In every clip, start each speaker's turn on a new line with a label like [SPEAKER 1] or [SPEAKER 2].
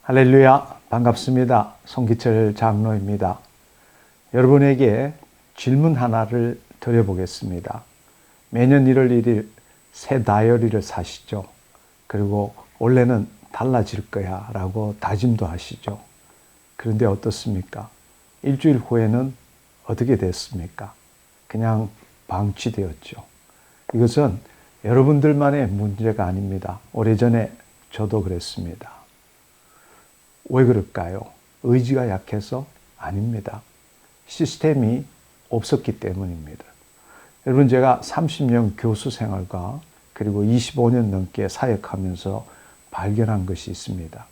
[SPEAKER 1] 할렐루야, 반갑습니다. 송기철 장로입니다. 여러분에게 질문 하나를 드려보겠습니다. 매년 1월 1일 새 다이어리를 사시죠. 그리고 올해는 달라질 거야 라고 다짐도 하시죠. 그런데 어떻습니까? 일주일 후에는 어떻게 됐습니까? 그냥 방치되었죠. 이것은 여러분들만의 문제가 아닙니다. 오래전에 저도 그랬습니다. 왜 그럴까요? 의지가 약해서? 아닙니다. 시스템이 없었기 때문입니다. 여러분, 제가 30년 교수 생활과 그리고 25년 넘게 사역하면서 발견한 것이 있습니다.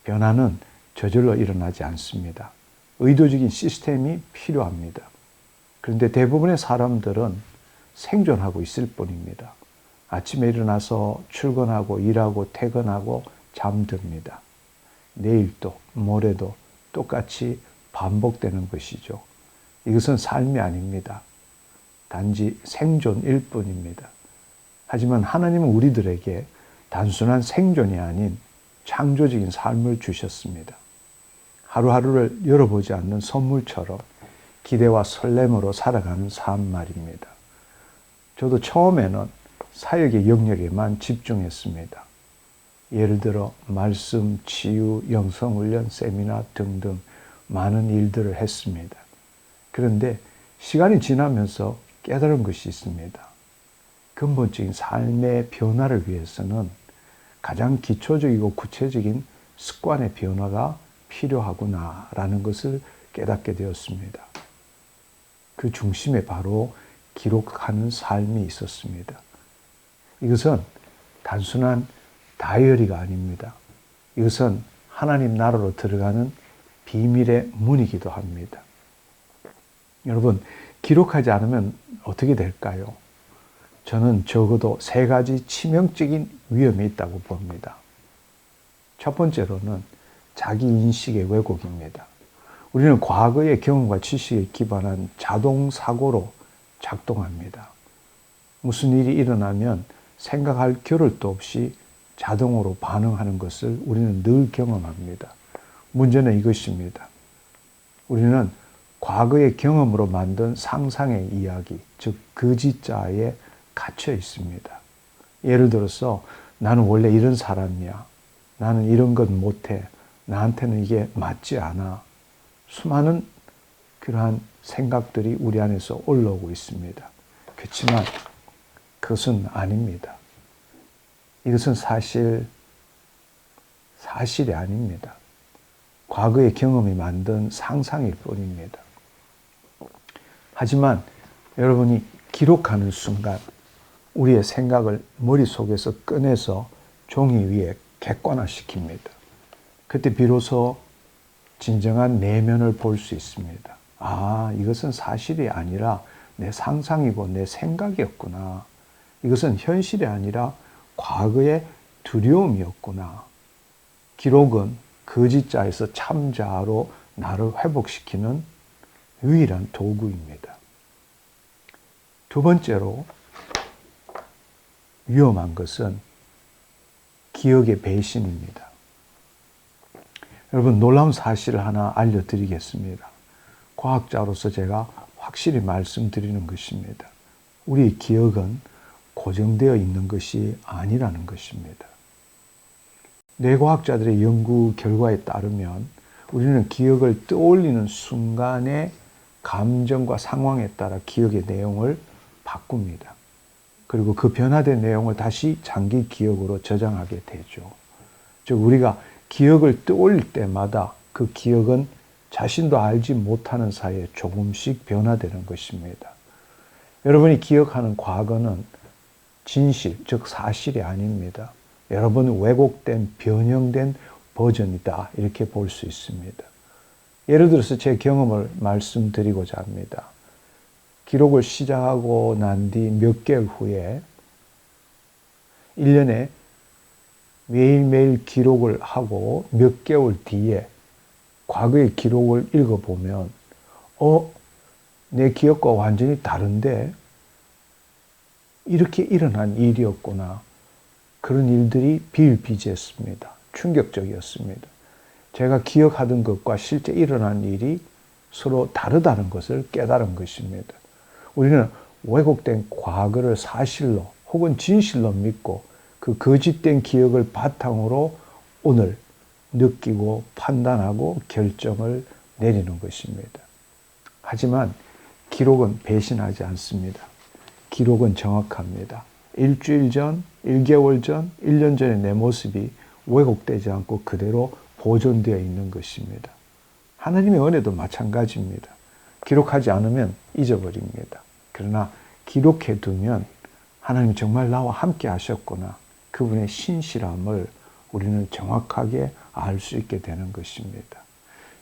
[SPEAKER 1] 변화는 저절로 일어나지 않습니다. 의도적인 시스템이 필요합니다. 그런데 대부분의 사람들은 생존하고 있을 뿐입니다. 아침에 일어나서 출근하고 일하고 퇴근하고 잠듭니다. 내일도 모레도 똑같이 반복되는 것이죠. 이것은 삶이 아닙니다. 단지 생존일 뿐입니다. 하지만 하나님은 우리들에게 단순한 생존이 아닌 창조적인 삶을 주셨습니다. 하루하루를 열어보지 않는 선물처럼 기대와 설렘으로 살아가는 삶 말입니다. 저도 처음에는 사역의 영역에만 집중했습니다. 예를 들어 말씀, 치유, 영성훈련, 세미나 등등 많은 일들을 했습니다. 그런데 시간이 지나면서 깨달은 것이 있습니다. 근본적인 삶의 변화를 위해서는 가장 기초적이고 구체적인 습관의 변화가 필요하구나라는 것을 깨닫게 되었습니다. 그 중심에 바로 기록하는 삶이 있었습니다. 이것은 단순한 다이어리가 아닙니다. 이것은 하나님 나라로 들어가는 비밀의 문이기도 합니다. 여러분, 기록하지 않으면 어떻게 될까요? 저는 적어도 3가지 치명적인 위험이 있다고 봅니다. 첫 번째로는 자기 인식의 왜곡입니다. 우리는 과거의 경험과 지식에 기반한 자동 사고로 작동합니다. 무슨 일이 일어나면 생각할 겨를도 없이 자동으로 반응하는 것을 우리는 늘 경험합니다. 문제는 이것입니다. 우리는 과거의 경험으로 만든 상상의 이야기, 즉 거짓자에 갇혀 있습니다. 예를 들어서 나는 원래 이런 사람이야. 나는 이런 건 못해. 나한테는 이게 맞지 않아. 수많은 그러한 생각들이 우리 안에서 올라오고 있습니다. 그렇지만 그것은 아닙니다. 이것은 사실이 아닙니다. 과거의 경험이 만든 상상일 뿐입니다. 하지만 여러분이 기록하는 순간 우리의 생각을 머릿속에서 꺼내서 종이 위에 객관화시킵니다. 그때 비로소 진정한 내면을 볼 수 있습니다. 아, 이것은 사실이 아니라 내 상상이고 내 생각이었구나. 이것은 현실이 아니라 과거의 두려움이었구나. 기록은 거짓자에서 참자로 나를 회복시키는 유일한 도구입니다. 두 번째로 위험한 것은 기억의 배신입니다. 여러분, 놀라운 사실을 하나 알려드리겠습니다. 과학자로서 제가 확실히 말씀드리는 것입니다. 우리의 기억은 고정되어 있는 것이 아니라는 것입니다. 뇌과학자들의 연구 결과에 따르면 우리는 기억을 떠올리는 순간의 감정과 상황에 따라 기억의 내용을 바꿉니다. 그리고 그 변화된 내용을 다시 장기 기억으로 저장하게 되죠. 즉, 우리가 기억을 떠올릴 때마다 그 기억은 자신도 알지 못하는 사이에 조금씩 변화되는 것입니다. 여러분이 기억하는 과거는 진실, 즉 사실이 아닙니다. 여러분 왜곡된, 변형된 버전이다. 이렇게 볼 수 있습니다. 예를 들어서 제 경험을 말씀드리고자 합니다. 기록을 시작하고 난 뒤 몇 개월 후에 1년에 매일매일 기록을 하고 몇 개월 뒤에 과거의 기록을 읽어보면 내 기억과 완전히 다른데 이렇게 일어난 일이었구나. 그런 일들이 비일비재했습니다. 충격적이었습니다. 제가 기억하던 것과 실제 일어난 일이 서로 다르다는 것을 깨달은 것입니다. 우리는 왜곡된 과거를 사실로 혹은 진실로 믿고 그 거짓된 기억을 바탕으로 오늘 느끼고 판단하고 결정을 내리는 것입니다. 하지만 기록은 배신하지 않습니다. 기록은 정확합니다. 일주일 전, 1개월 전, 1년 전의 내 모습이 왜곡되지 않고 그대로 보존되어 있는 것입니다. 하나님의 은혜도 마찬가지입니다. 기록하지 않으면 잊어버립니다. 그러나 기록해 두면 하나님 정말 나와 함께 하셨구나. 그분의 신실함을 우리는 정확하게 알 수 있게 되는 것입니다.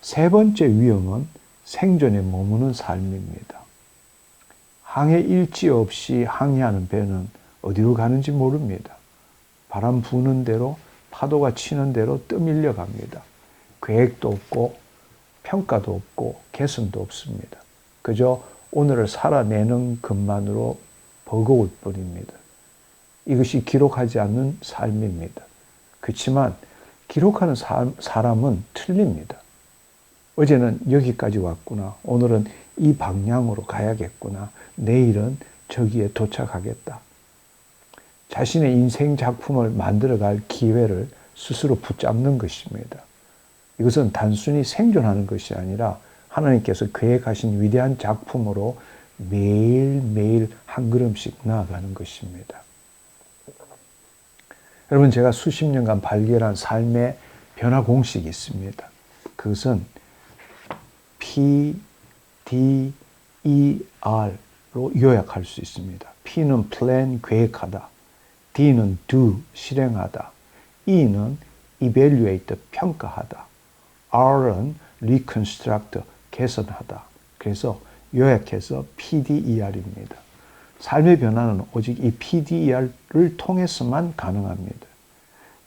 [SPEAKER 1] 세 번째 위험은 생존에 머무는 삶입니다. 항해 일지 없이 항해하는 배는 어디로 가는지 모릅니다. 바람 부는 대로 파도가 치는 대로 떠밀려 갑니다. 계획도 없고 평가도 없고 개선도 없습니다. 그저 오늘을 살아내는 것만으로 버거울 뿐입니다. 이것이 기록하지 않는 삶입니다. 그렇지만 기록하는 사람은 틀립니다. 어제는 여기까지 왔구나. 오늘은 이 방향으로 가야겠구나. 내일은 저기에 도착하겠다. 자신의 인생 작품을 만들어갈 기회를 스스로 붙잡는 것입니다. 이것은 단순히 생존하는 것이 아니라 하나님께서 계획하신 위대한 작품으로 매일매일 한 걸음씩 나아가는 것입니다. 여러분, 제가 수십 년간 발견한 삶의 변화 공식이 있습니다. 그것은 P, D, E, R로 요약할 수 있습니다. P는 plan, 계획하다. D는 do, 실행하다. E는 evaluate, 평가하다. R은 reconstruct, 개선하다. 그래서 요약해서 PDER입니다. 삶의 변화는 오직 이 PDER를 통해서만 가능합니다.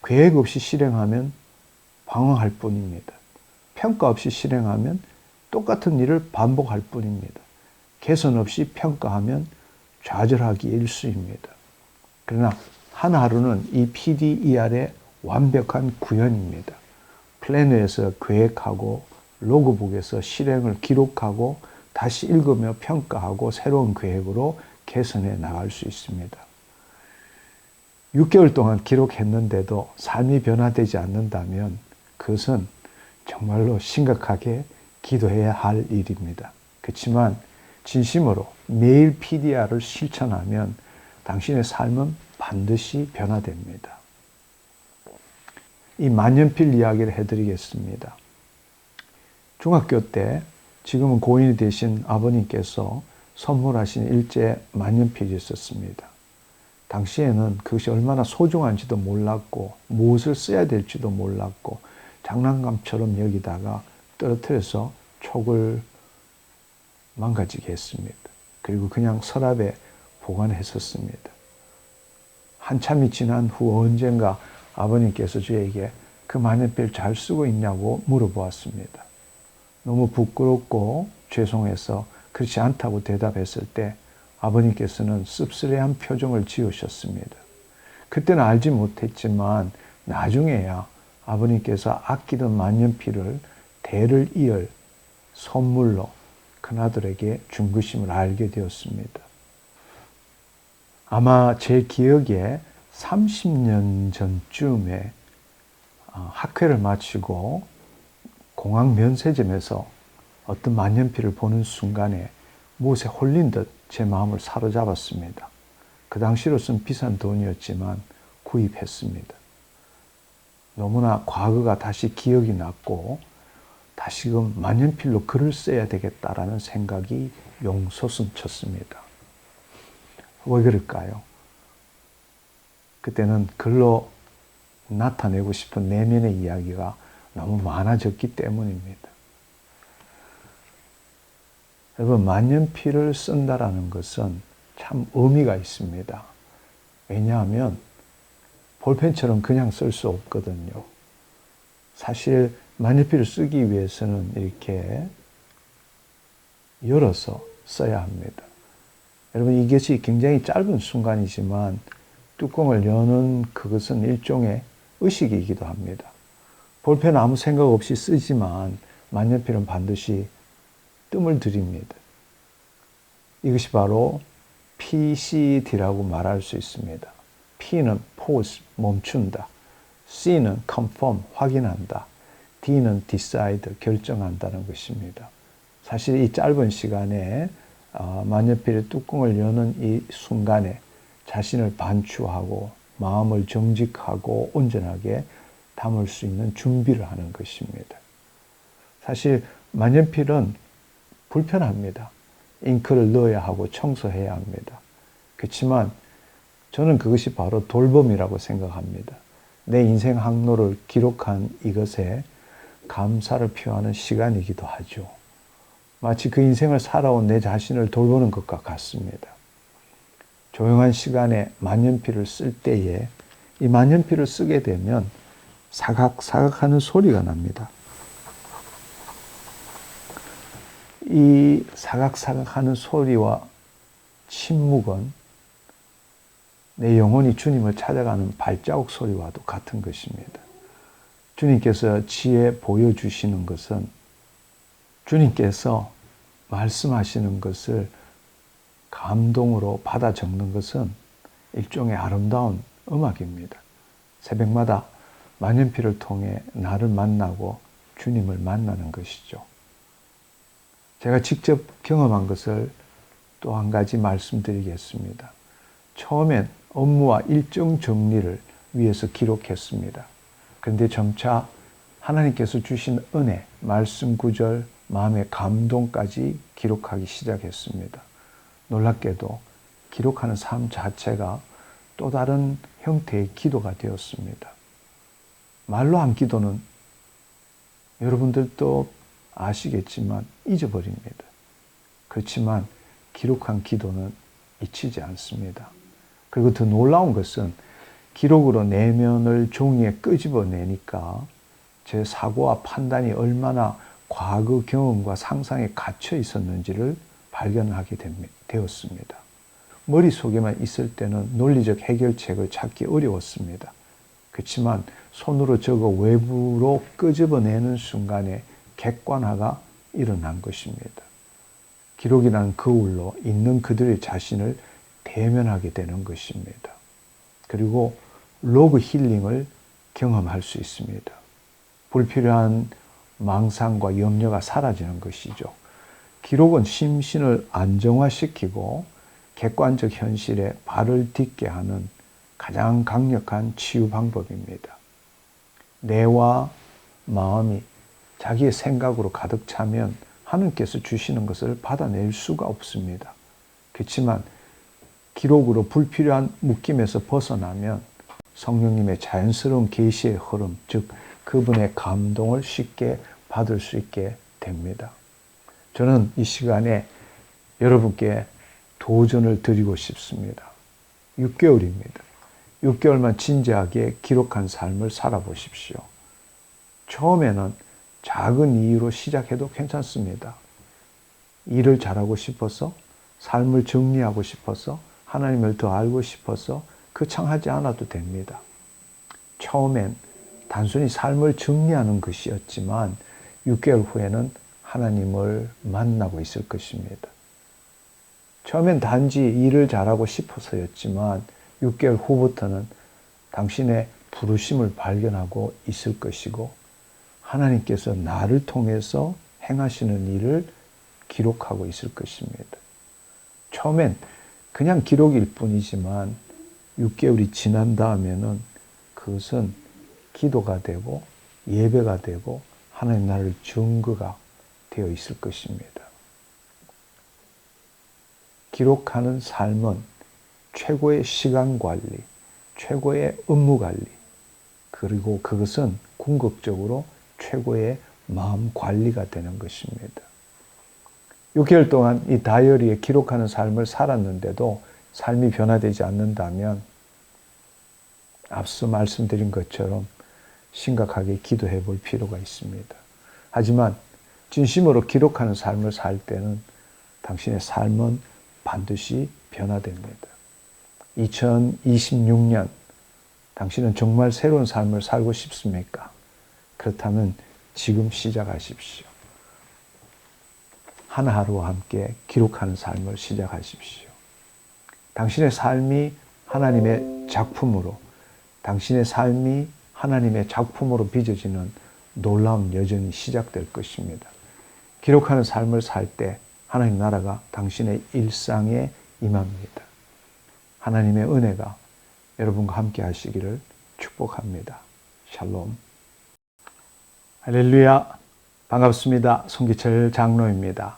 [SPEAKER 1] 계획 없이 실행하면 방황할 뿐입니다. 평가 없이 실행하면 똑같은 일을 반복할 뿐입니다. 개선 없이 평가하면 좌절하기 일쑤입니다. 그러나 하루는 이 PDER의 완벽한 구현입니다. 플래너에서 계획하고 로그북에서 실행을 기록하고 다시 읽으며 평가하고 새로운 계획으로 개선해 나갈 수 있습니다. 6개월 동안 기록했는데도 삶이 변화되지 않는다면 그것은 정말로 심각하게 기도해야 할 일입니다. 그렇지만 진심으로 매일 PDR을 실천하면 당신의 삶은 반드시 변화됩니다. 이 만년필 이야기를 해드리겠습니다. 중학교 때 지금은 고인이 되신 아버님께서 선물하신 일제 만년필이 있었습니다. 당시에는 그것이 얼마나 소중한지도 몰랐고 무엇을 써야 될지도 몰랐고 장난감처럼 여기다가 떨어뜨려서 촉을 망가지게 했습니다. 그리고 그냥 서랍에 보관했었습니다. 한참이 지난 후 언젠가 아버님께서 저에게 그 만년필 잘 쓰고 있냐고 물어보았습니다. 너무 부끄럽고 죄송해서 그렇지 않다고 대답했을 때 아버님께서는 씁쓸해한 표정을 지으셨습니다. 그때는 알지 못했지만 나중에야 아버님께서 아끼던 만년필을 대를 이을 선물로 큰아들에게 준 것임을 알게 되었습니다. 아마 제 기억에 30년 전쯤에 학회를 마치고 공항 면세점에서 어떤 만년필을 보는 순간에 무엇에 홀린 듯 제 마음을 사로잡았습니다. 그 당시로서는 비싼 돈이었지만 구입했습니다. 너무나 과거가 다시 기억이 났고 다시금 만년필로 글을 써야 되겠다라는 생각이 용솟음쳤습니다. 왜 그럴까요? 그때는 글로 나타내고 싶은 내면의 이야기가 너무 많아졌기 때문입니다. 여러분, 만년필을 쓴다라는 것은 참 의미가 있습니다. 왜냐하면 볼펜처럼 그냥 쓸 수 없거든요. 사실 만년필을 쓰기 위해서는 이렇게 열어서 써야 합니다. 여러분, 이것이 굉장히 짧은 순간이지만 뚜껑을 여는 그것은 일종의 의식이기도 합니다. 볼펜 아무 생각 없이 쓰지만 만년필은 반드시 뜸을 들입니다. 이것이 바로 PCD라고 말할 수 있습니다. P는 pause, 멈춘다. C는 confirm, 확인한다. D는 decide, 결정한다는 것입니다. 사실 이 짧은 시간에 만년필의 뚜껑을 여는 이 순간에 자신을 반추하고 마음을 정직하고 온전하게 담을 수 있는 준비를 하는 것입니다. 사실 만년필은 불편합니다. 잉크를 넣어야 하고 청소해야 합니다. 그렇지만 저는 그것이 바로 돌봄이라고 생각합니다. 내 인생 항로를 기록한 이것에 감사를 표하는 시간이기도 하죠. 마치 그 인생을 살아온 내 자신을 돌보는 것과 같습니다. 조용한 시간에 만년필을 쓸 때에 이 만년필을 쓰게 되면 사각사각 하는 소리가 납니다. 이 사각사각 하는 소리와 침묵은 내 영혼이 주님을 찾아가는 발자국 소리와도 같은 것입니다. 주님께서 지혜 보여주시는 것은 주님께서 말씀하시는 것을 감동으로 받아 적는 것은 일종의 아름다운 음악입니다. 새벽마다 만년필을 통해 나를 만나고 주님을 만나는 것이죠. 제가 직접 경험한 것을 또 한 가지 말씀드리겠습니다. 처음엔 업무와 일정 정리를 위해서 기록했습니다. 그런데 점차 하나님께서 주신 은혜, 말씀 구절, 마음의 감동까지 기록하기 시작했습니다. 놀랍게도 기록하는 삶 자체가 또 다른 형태의 기도가 되었습니다. 말로 한 기도는 여러분들도 아시겠지만 잊어버립니다. 그렇지만 기록한 기도는 잊히지 않습니다. 그리고 더 놀라운 것은 기록으로 내면을 종이에 끄집어내니까 제 사고와 판단이 얼마나 과거 경험과 상상에 갇혀 있었는지를 발견하게 되었습니다. 머릿속에만 있을 때는 논리적 해결책을 찾기 어려웠습니다. 그렇지만 손으로 적어 외부로 끄집어내는 순간에 객관화가 일어난 것입니다. 기록이라는 거울로 있는 그들의 자신을 대면하게 되는 것입니다. 그리고 로그 힐링을 경험할 수 있습니다. 불필요한 망상과 염려가 사라지는 것이죠. 기록은 심신을 안정화시키고 객관적 현실에 발을 딛게 하는 가장 강력한 치유 방법입니다. 뇌와 마음이 자기의 생각으로 가득 차면 하나님께서 주시는 것을 받아낼 수가 없습니다. 그렇지만 기록으로 불필요한 묶임에서 벗어나면 성령님의 자연스러운 계시의 흐름, 즉 그분의 감동을 쉽게 받을 수 있게 됩니다. 저는 이 시간에 여러분께 도전을 드리고 싶습니다. 6개월입니다. 6개월만 진지하게 기록한 삶을 살아보십시오. 처음에는 작은 이유로 시작해도 괜찮습니다. 일을 잘하고 싶어서, 삶을 정리하고 싶어서, 하나님을 더 알고 싶어서 거창하지 않아도 됩니다. 처음엔 단순히 삶을 정리하는 것이었지만 6개월 후에는 하나님을 만나고 있을 것입니다. 처음엔 단지 일을 잘하고 싶어서였지만 6개월 후부터는 당신의 부르심을 발견하고 있을 것이고 하나님께서 나를 통해서 행하시는 일을 기록하고 있을 것입니다. 처음엔 그냥 기록일 뿐이지만 6개월이 지난 다음에는 그것은 기도가 되고 예배가 되고 하나님 나라의 증거가 되어 있을 것입니다. 기록하는 삶은 최고의 시간 관리, 최고의 업무 관리, 그리고 그것은 궁극적으로 최고의 마음 관리가 되는 것입니다. 6개월 동안 이 다이어리에 기록하는 삶을 살았는데도 삶이 변화되지 않는다면 앞서 말씀드린 것처럼 심각하게 기도해 볼 필요가 있습니다. 하지만 진심으로 기록하는 삶을 살 때는 당신의 삶은 반드시 변화됩니다. 2026년 당신은 정말 새로운 삶을 살고 싶습니까? 그렇다면 지금 시작하십시오. 하루하루와 함께 기록하는 삶을 시작하십시오. 당신의 삶이 하나님의 작품으로, 당신의 삶이 하나님의 작품으로 빚어지는 놀라운 여정이 시작될 것입니다. 기록하는 삶을 살 때 하나님 나라가 당신의 일상에 임합니다. 하나님의 은혜가 여러분과 함께 하시기를 축복합니다. 샬롬. 할렐루야. 반갑습니다. 송기철 장로입니다.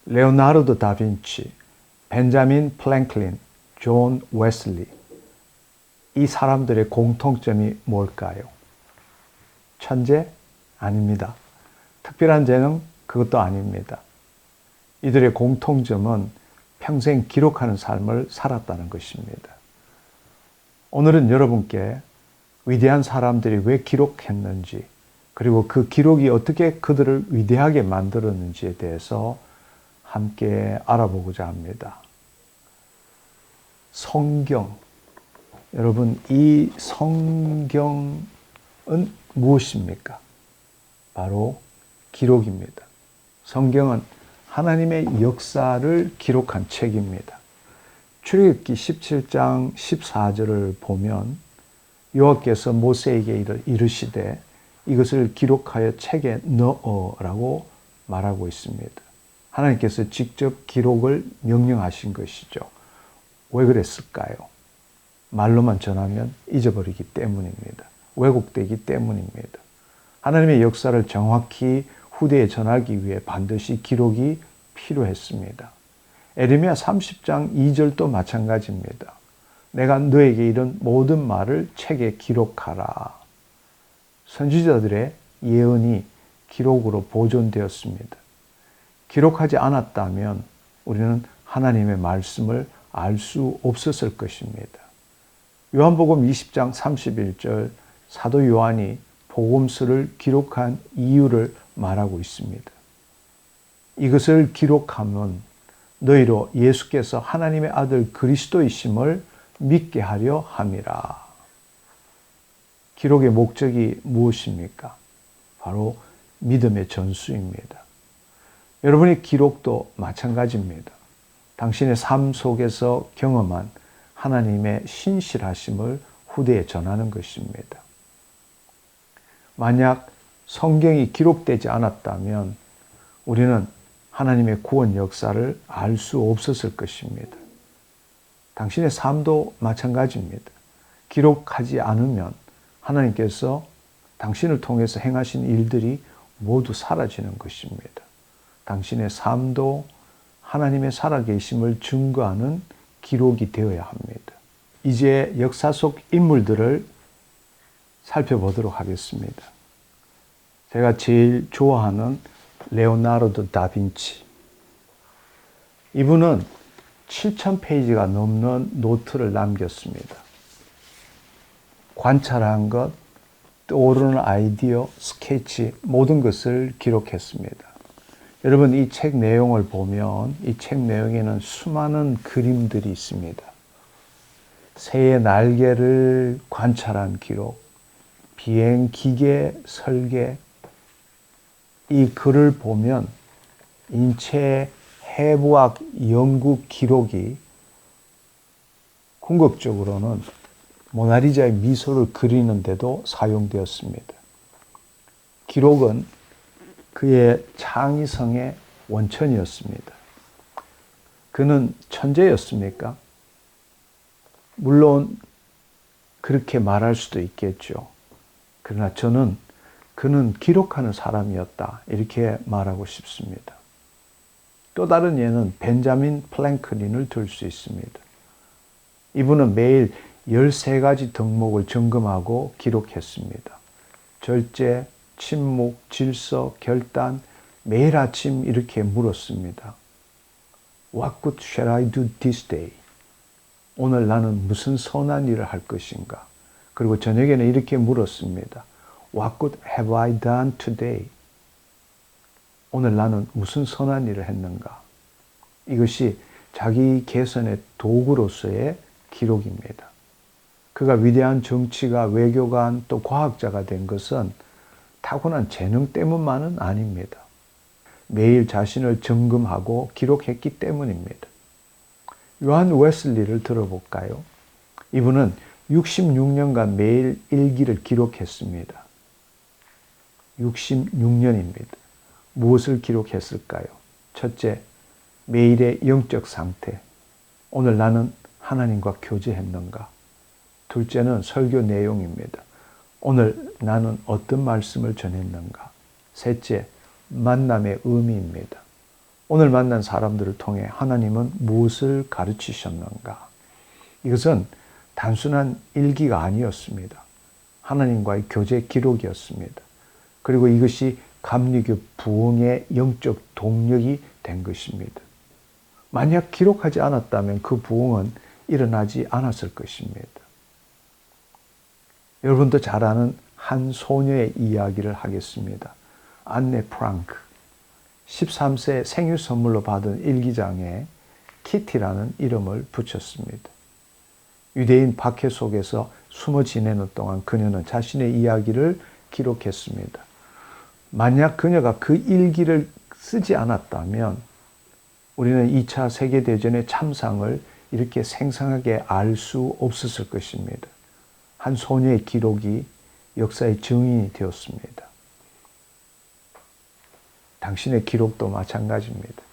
[SPEAKER 1] 레오나르도 다빈치, 벤자민 플랭클린, 존 웨슬리, 이 사람들의 공통점이 뭘까요? 천재? 아닙니다. 특별한 재능? 그것도 아닙니다. 이들의 공통점은 평생 기록하는 삶을 살았다는 것입니다. 오늘은 여러분께 위대한 사람들이 왜 기록했는지, 그리고 그 기록이 어떻게 그들을 위대하게 만들었는지에 대해서 함께 알아보고자 합니다. 성경. 여러분, 이 성경은 무엇입니까? 바로 기록입니다. 성경은 하나님의 역사를 기록한 책입니다. 출애굽기 17장 14절을 보면 여호와께서 모세에게 이르시되 이것을 기록하여 책에 넣어라고 말하고 있습니다. 하나님께서 직접 기록을 명령하신 것이죠. 왜 그랬을까요? 말로만 전하면 잊어버리기 때문입니다. 왜곡되기 때문입니다. 하나님의 역사를 정확히 후대에 전하기 위해 반드시 기록이 필요했습니다. 에레미야 30장 2절도 마찬가지입니다. 내가 너에게 이른 모든 말을 책에 기록하라. 선지자들의 예언이 기록으로 보존되었습니다. 기록하지 않았다면 우리는 하나님의 말씀을 알 수 없었을 것입니다. 요한복음 20장 31절 사도 요한이 복음서를 기록한 이유를 말하고 있습니다. 이것을 기록하면 너희로 예수께서 하나님의 아들 그리스도이심을 믿게 하려 함이라. 기록의 목적이 무엇입니까? 바로 믿음의 전수입니다. 여러분의 기록도 마찬가지입니다. 당신의 삶 속에서 경험한 하나님의 신실하심을 후대에 전하는 것입니다. 만약 성경이 기록되지 않았다면 우리는 하나님의 구원 역사를 알 수 없었을 것입니다. 당신의 삶도 마찬가지입니다. 기록하지 않으면 하나님께서 당신을 통해서 행하신 일들이 모두 사라지는 것입니다. 당신의 삶도 하나님의 살아계심을 증거하는 기록이 되어야 합니다. 이제 역사 속 인물들을 살펴보도록 하겠습니다. 제가 제일 좋아하는 레오나르도 다빈치. 이분은 7,000페이지가 넘는 노트를 남겼습니다. 관찰한 것, 떠오르는 아이디어, 스케치, 모든 것을 기록했습니다. 여러분, 이 책 내용을 보면 이 책 내용에는 수많은 그림들이 있습니다. 새의 날개를 관찰한 기록, 비행 기계 설계, 이 글을 보면 인체 해부학 연구 기록이 궁극적으로는 모나리자의 미소를 그리는데도 사용되었습니다. 기록은 그의 창의성의 원천이었습니다. 그는 천재였습니까? 물론 그렇게 말할 수도 있겠죠. 그러나 저는 그는 기록하는 사람이었다, 이렇게 말하고 싶습니다. 또 다른 예는 벤자민 플랭클린을 들 수 있습니다. 이분은 매일 13가지 덕목을 점검하고 기록했습니다. 절제, 침묵, 질서, 결단, 매일 아침 이렇게 물었습니다. What good shall I do this day? 오늘 나는 무슨 선한 일을 할 것인가? 그리고 저녁에는 이렇게 물었습니다. What good have I done today? 오늘 나는 무슨 선한 일을 했는가? 이것이 자기 개선의 도구로서의 기록입니다. 그가 위대한 정치가, 외교관, 또 과학자가 된 것은 타고난 재능 때문만은 아닙니다. 매일 자신을 점검하고 기록했기 때문입니다. 요한 웨슬리를 들어볼까요? 이분은 66년간 매일 일기를 기록했습니다. 66년입니다. 무엇을 기록했을까요? 첫째, 매일의 영적 상태. 오늘 나는 하나님과 교제했는가? 둘째는 설교 내용입니다. 오늘 나는 어떤 말씀을 전했는가? 셋째, 만남의 의미입니다. 오늘 만난 사람들을 통해 하나님은 무엇을 가르치셨는가? 이것은 단순한 일기가 아니었습니다. 하나님과의 교제 기록이었습니다. 그리고 이것이 감리교 부흥의 영적 동력이 된 것입니다. 만약 기록하지 않았다면 그 부흥은 일어나지 않았을 것입니다. 여러분도 잘 아는 한 소녀의 이야기를 하겠습니다. 안네 프랑크. 13세 생일 선물로 받은 일기장에 키티라는 이름을 붙였습니다. 유대인 박해 속에서 숨어 지내는 동안 그녀는 자신의 이야기를 기록했습니다. 만약 그녀가 그 일기를 쓰지 않았다면 우리는 2차 세계대전의 참상을 이렇게 생생하게 알 수 없었을 것입니다. 한 소녀의 기록이 역사의 증인이 되었습니다. 당신의 기록도 마찬가지입니다.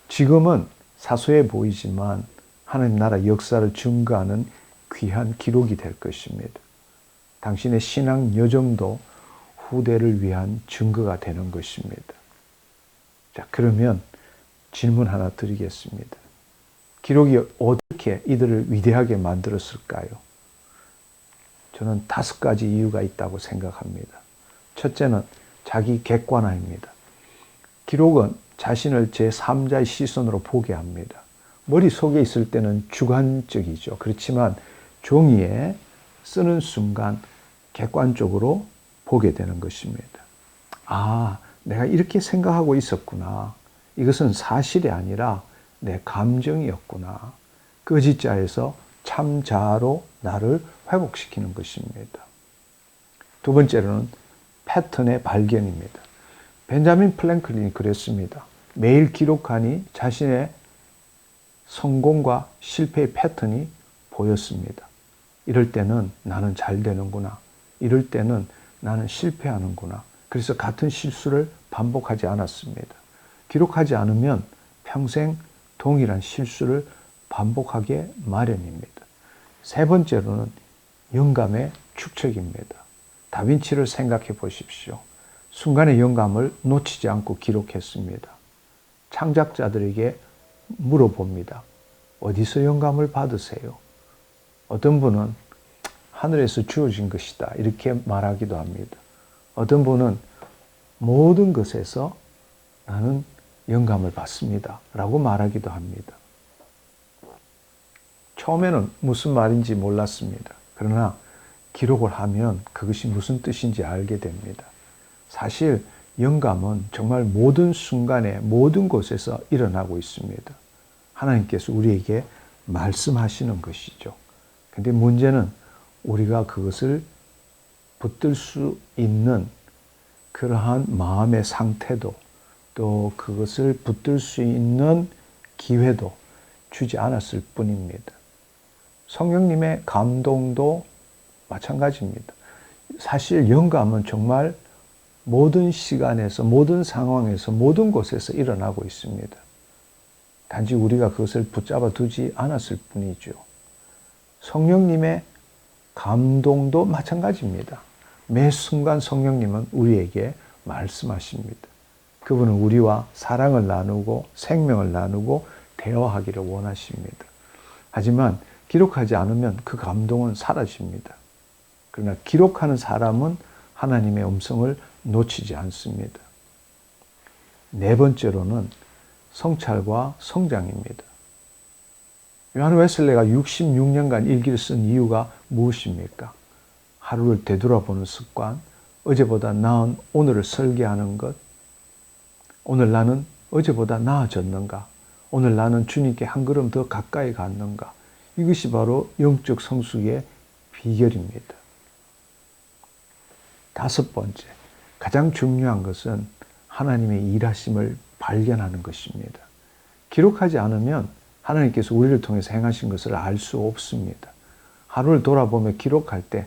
[SPEAKER 1] 지금은 사소해 보이지만 하나님 나라 역사를 증거하는 귀한 기록이 될 것입니다. 당신의 신앙 여정도 후대를 위한 증거가 되는 것입니다. 자, 그러면 질문 하나 드리겠습니다. 기록이 어떻게 이들을 위대하게 만들었을까요? 저는 5가지 이유가 있다고 생각합니다. 첫째는 자기 객관화입니다. 기록은 자신을 제3자의 시선으로 보게 합니다. 머릿속에 있을 때는 주관적이죠. 그렇지만 종이에 쓰는 순간 객관적으로 보게 되는 것입니다. 아, 내가 이렇게 생각하고 있었구나. 이것은 사실이 아니라 내 감정이었구나. 거짓자에서 참자로 나를 회복시키는 것입니다. 두 번째로는 패턴의 발견입니다. 벤자민 플랭클린이 그랬습니다. 매일 기록하니 자신의 성공과 실패의 패턴이 보였습니다. 이럴 때는 나는 잘 되는구나. 이럴 때는 나는 실패하는구나. 그래서 같은 실수를 반복하지 않았습니다. 기록하지 않으면 평생 동일한 실수를 반복하게 마련입니다. 세 번째로는 영감의 축적입니다. 다빈치를 생각해 보십시오. 순간의 영감을 놓치지 않고 기록했습니다. 창작자들에게 물어봅니다. 어디서 영감을 받으세요? 어떤 분은 하늘에서 주어진 것이다. 이렇게 말하기도 합니다. 어떤 분은 모든 것에서 나는 영감을 받습니다. 라고 말하기도 합니다. 처음에는 무슨 말인지 몰랐습니다. 그러나 기록을 하면 그것이 무슨 뜻인지 알게 됩니다. 사실 영감은 정말 모든 순간에 모든 곳에서 일어나고 있습니다. 하나님께서 우리에게 말씀하시는 것이죠. 근데 문제는 우리가 그것을 붙들 수 있는 그러한 마음의 상태도 또 그것을 붙들 수 있는 기회도 주지 않았을 뿐입니다. 성령님의 감동도 마찬가지입니다. 사실 영감은 정말 모든 시간에서, 모든 상황에서, 모든 곳에서 일어나고 있습니다. 단지 우리가 그것을 붙잡아 두지 않았을 뿐이죠. 성령님의 감동도 마찬가지입니다. 매 순간 성령님은 우리에게 말씀하십니다. 그분은 우리와 사랑을 나누고 생명을 나누고 대화하기를 원하십니다. 하지만 기록하지 않으면 그 감동은 사라집니다. 그러나 기록하는 사람은 하나님의 음성을 놓치지 않습니다. 네 번째로는 성찰과 성장입니다. 요한 웨슬레가 66년간 일기를 쓴 이유가 무엇입니까? 하루를 되돌아보는 습관, 어제보다 나은 오늘을 설계하는 것, 오늘 나는 어제보다 나아졌는가? 오늘 나는 주님께 한 걸음 더 가까이 갔는가? 이것이 바로 영적 성숙의 비결입니다. 5번째, 가장 중요한 것은 하나님의 일하심을 발견하는 것입니다. 기록하지 않으면 하나님께서 우리를 통해서 행하신 것을 알 수 없습니다. 하루를 돌아보며 기록할 때,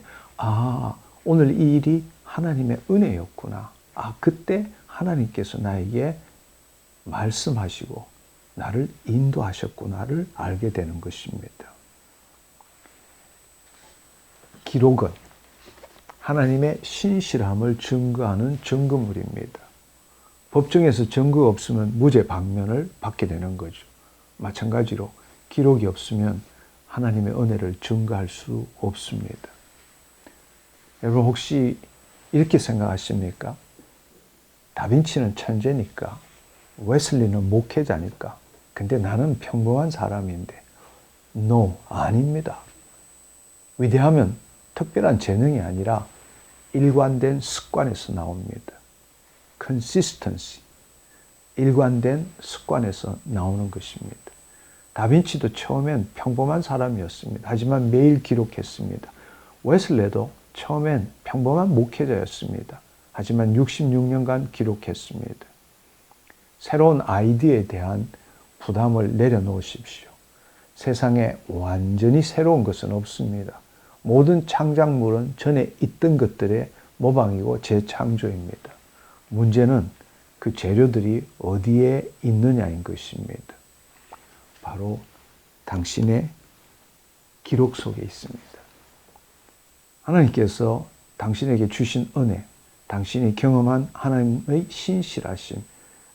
[SPEAKER 1] 오늘 이 일이 하나님의 은혜였구나. 그때 하나님께서 나에게 말씀하시고 나를 인도하셨구나를 알게 되는 것입니다. 기록은 하나님의 신실함을 증거하는 증거물입니다. 법정에서 증거 없으면 무죄 방면을 받게 되는 거죠. 마찬가지로 기록이 없으면 하나님의 은혜를 증거할 수 없습니다. 여러분 혹시 이렇게 생각하십니까? 다빈치는 천재니까, 웨슬리는 목회자니까, 근데 나는 평범한 사람인데. No, 아닙니다. 위대하면 특별한 재능이 아니라 일관된 습관에서 나옵니다. consistency, 일관된 습관에서 나오는 것입니다. 다빈치도 처음엔 평범한 사람이었습니다. 하지만 매일 기록했습니다. 웨슬레도 처음엔 평범한 목회자였습니다. 하지만 66년간 기록했습니다. 새로운 아이디어에 대한 부담을 내려놓으십시오. 세상에 완전히 새로운 것은 없습니다. 모든 창작물은 전에 있던 것들의 모방이고 재창조입니다. 문제는 그 재료들이 어디에 있느냐인 것입니다. 바로 당신의 기록 속에 있습니다. 하나님께서 당신에게 주신 은혜, 당신이 경험한 하나님의 신실하심,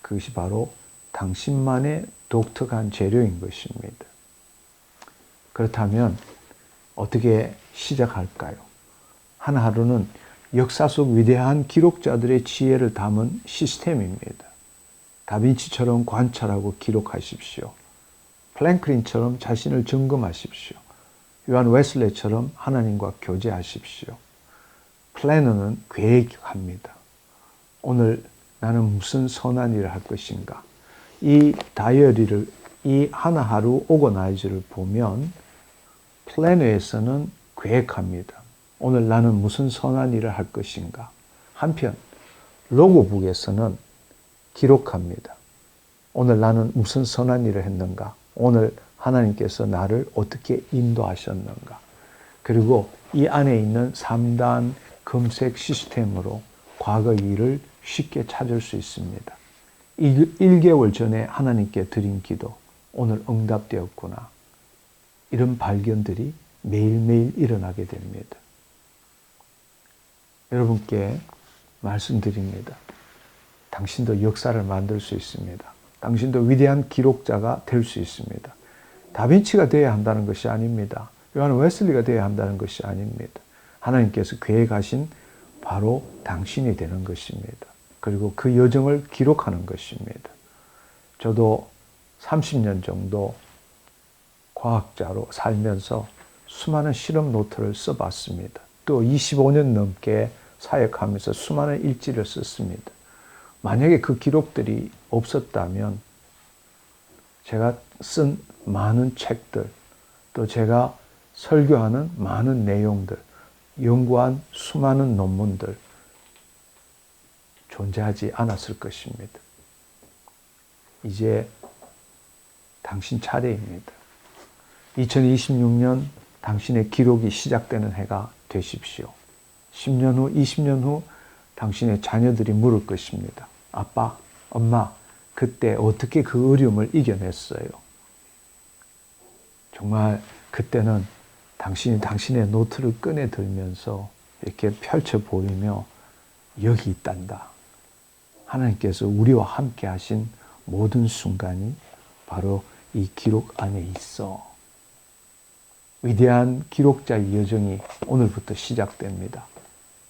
[SPEAKER 1] 그것이 바로 당신만의 독특한 재료인 것입니다. 그렇다면 어떻게 시작할까요? 하루는 역사 속 위대한 기록자들의 지혜를 담은 시스템입니다. 다빈치처럼 관찰하고 기록하십시오. 플랭클린처럼 자신을 점검하십시오. 요한 웨슬레처럼 하나님과 교제하십시오. 플래너는 계획합니다. 오늘 나는 무슨 선한 일을 할 것인가? 이 다이어리를, 이 하루 오거나이저를 보면 플래너에서는 계획합니다. 오늘 나는 무슨 선한 일을 할 것인가? 한편 로고북에서는 기록합니다. 오늘 나는 무슨 선한 일을 했는가? 오늘 하나님께서 나를 어떻게 인도하셨는가? 그리고 이 안에 있는 3단 검색 시스템으로 과거 일을 쉽게 찾을 수 있습니다. 1개월 전에 하나님께 드린 기도, 오늘 응답되었구나. 이런 발견들이 매일매일 일어나게 됩니다. 여러분께 말씀드립니다. 당신도 역사를 만들 수 있습니다. 당신도 위대한 기록자가 될 수 있습니다. 다빈치가 되어야 한다는 것이 아닙니다. 요한 웨슬리가 되어야 한다는 것이 아닙니다. 하나님께서 계획하신 바로 당신이 되는 것입니다. 그리고 그 여정을 기록하는 것입니다. 저도 30년 정도 과학자로 살면서 수많은 실험 노트를 써봤습니다. 또 25년 넘게 사역하면서 수많은 일지를 썼습니다. 만약에 그 기록들이 없었다면 제가 쓴 많은 책들, 또 제가 설교하는 많은 내용들, 연구한 수많은 논문들 존재하지 않았을 것입니다. 이제 당신 차례입니다. 2026년 당신의 기록이 시작되는 해가 되십시오. 10년 후, 20년 후 당신의 자녀들이 물을 것입니다. 아빠, 엄마, 그때 어떻게 그 어려움을 이겨냈어요? 정말 그때는 당신이 당신의 노트를 꺼내 들면서 이렇게 펼쳐 보이며 여기 있단다. 하나님께서 우리와 함께 하신 모든 순간이 바로 이 기록 안에 있어. 위대한 기록자의 여정이 오늘부터 시작됩니다.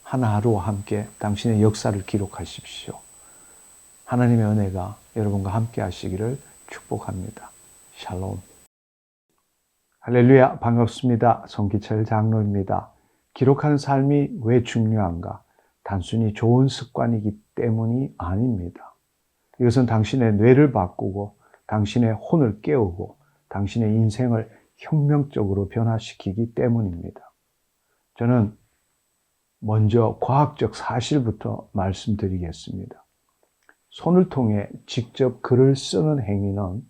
[SPEAKER 1] 하루와 함께 당신의 역사를 기록하십시오. 하나님의 은혜가 여러분과 함께 하시기를 축복합니다. 샬롬. 할렐루야, 반갑습니다. 성기철 장로입니다. 기록하는 삶이 왜 중요한가? 단순히 좋은 습관이기 때문이 아닙니다. 이것은 당신의 뇌를 바꾸고 당신의 혼을 깨우고 당신의 인생을 혁명적으로 변화시키기 때문입니다. 저는 먼저 과학적 사실부터 말씀드리겠습니다. 손을 통해 직접 글을 쓰는 행위는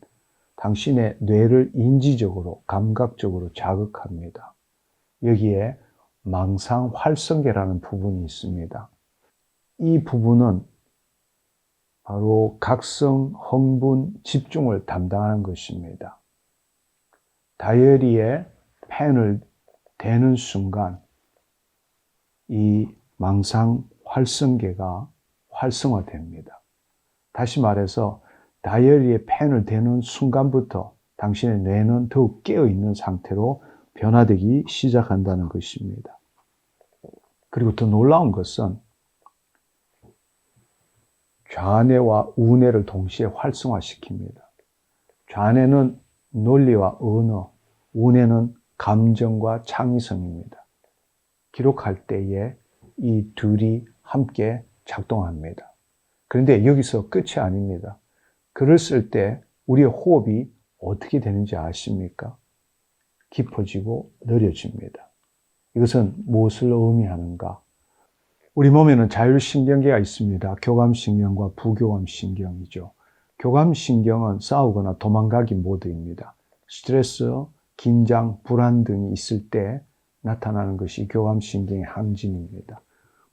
[SPEAKER 1] 당신의 뇌를 인지적으로, 감각적으로 자극합니다. 여기에 망상활성계라는 부분이 있습니다. 이 부분은 바로 각성, 흥분, 집중을 담당하는 것입니다. 다이어리에 펜을 대는 순간 이 망상활성계가 활성화됩니다. 다시 말해서 다이어리에 펜을 대는 순간부터 당신의 뇌는 더욱 깨어있는 상태로 변화되기 시작한다는 것입니다. 그리고 더 놀라운 것은 좌뇌와 우뇌를 동시에 활성화시킵니다. 좌뇌는 논리와 언어, 우뇌는 감정과 창의성입니다. 기록할 때에 이 둘이 함께 작동합니다. 그런데 여기서 끝이 아닙니다. 글을 쓸 때 우리의 호흡이 어떻게 되는지 아십니까? 깊어지고 느려집니다. 이것은 무엇을 의미하는가? 우리 몸에는 자율신경계가 있습니다. 교감신경과 부교감신경이죠. 교감신경은 싸우거나 도망가기 모드입니다. 스트레스, 긴장, 불안 등이 있을 때 나타나는 것이 교감신경의 항진입니다.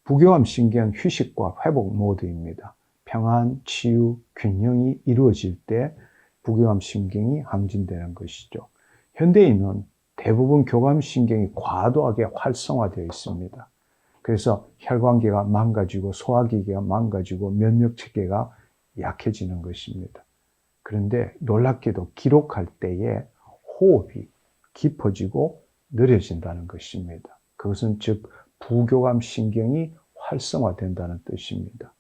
[SPEAKER 1] 부교감신경은 휴식과 회복 모드입니다. 평안, 치유, 균형이 이루어질 때 부교감신경이 항진되는 것이죠. 현대인은 대부분 교감신경이 과도하게 활성화되어 있습니다. 그래서 혈관계가 망가지고 소화기계가 망가지고 면역체계가 약해지는 것입니다. 그런데 놀랍게도 기록할 때에 호흡이 깊어지고 느려진다는 것입니다. 그것은 즉 부교감신경이 활성화된다는 뜻입니다.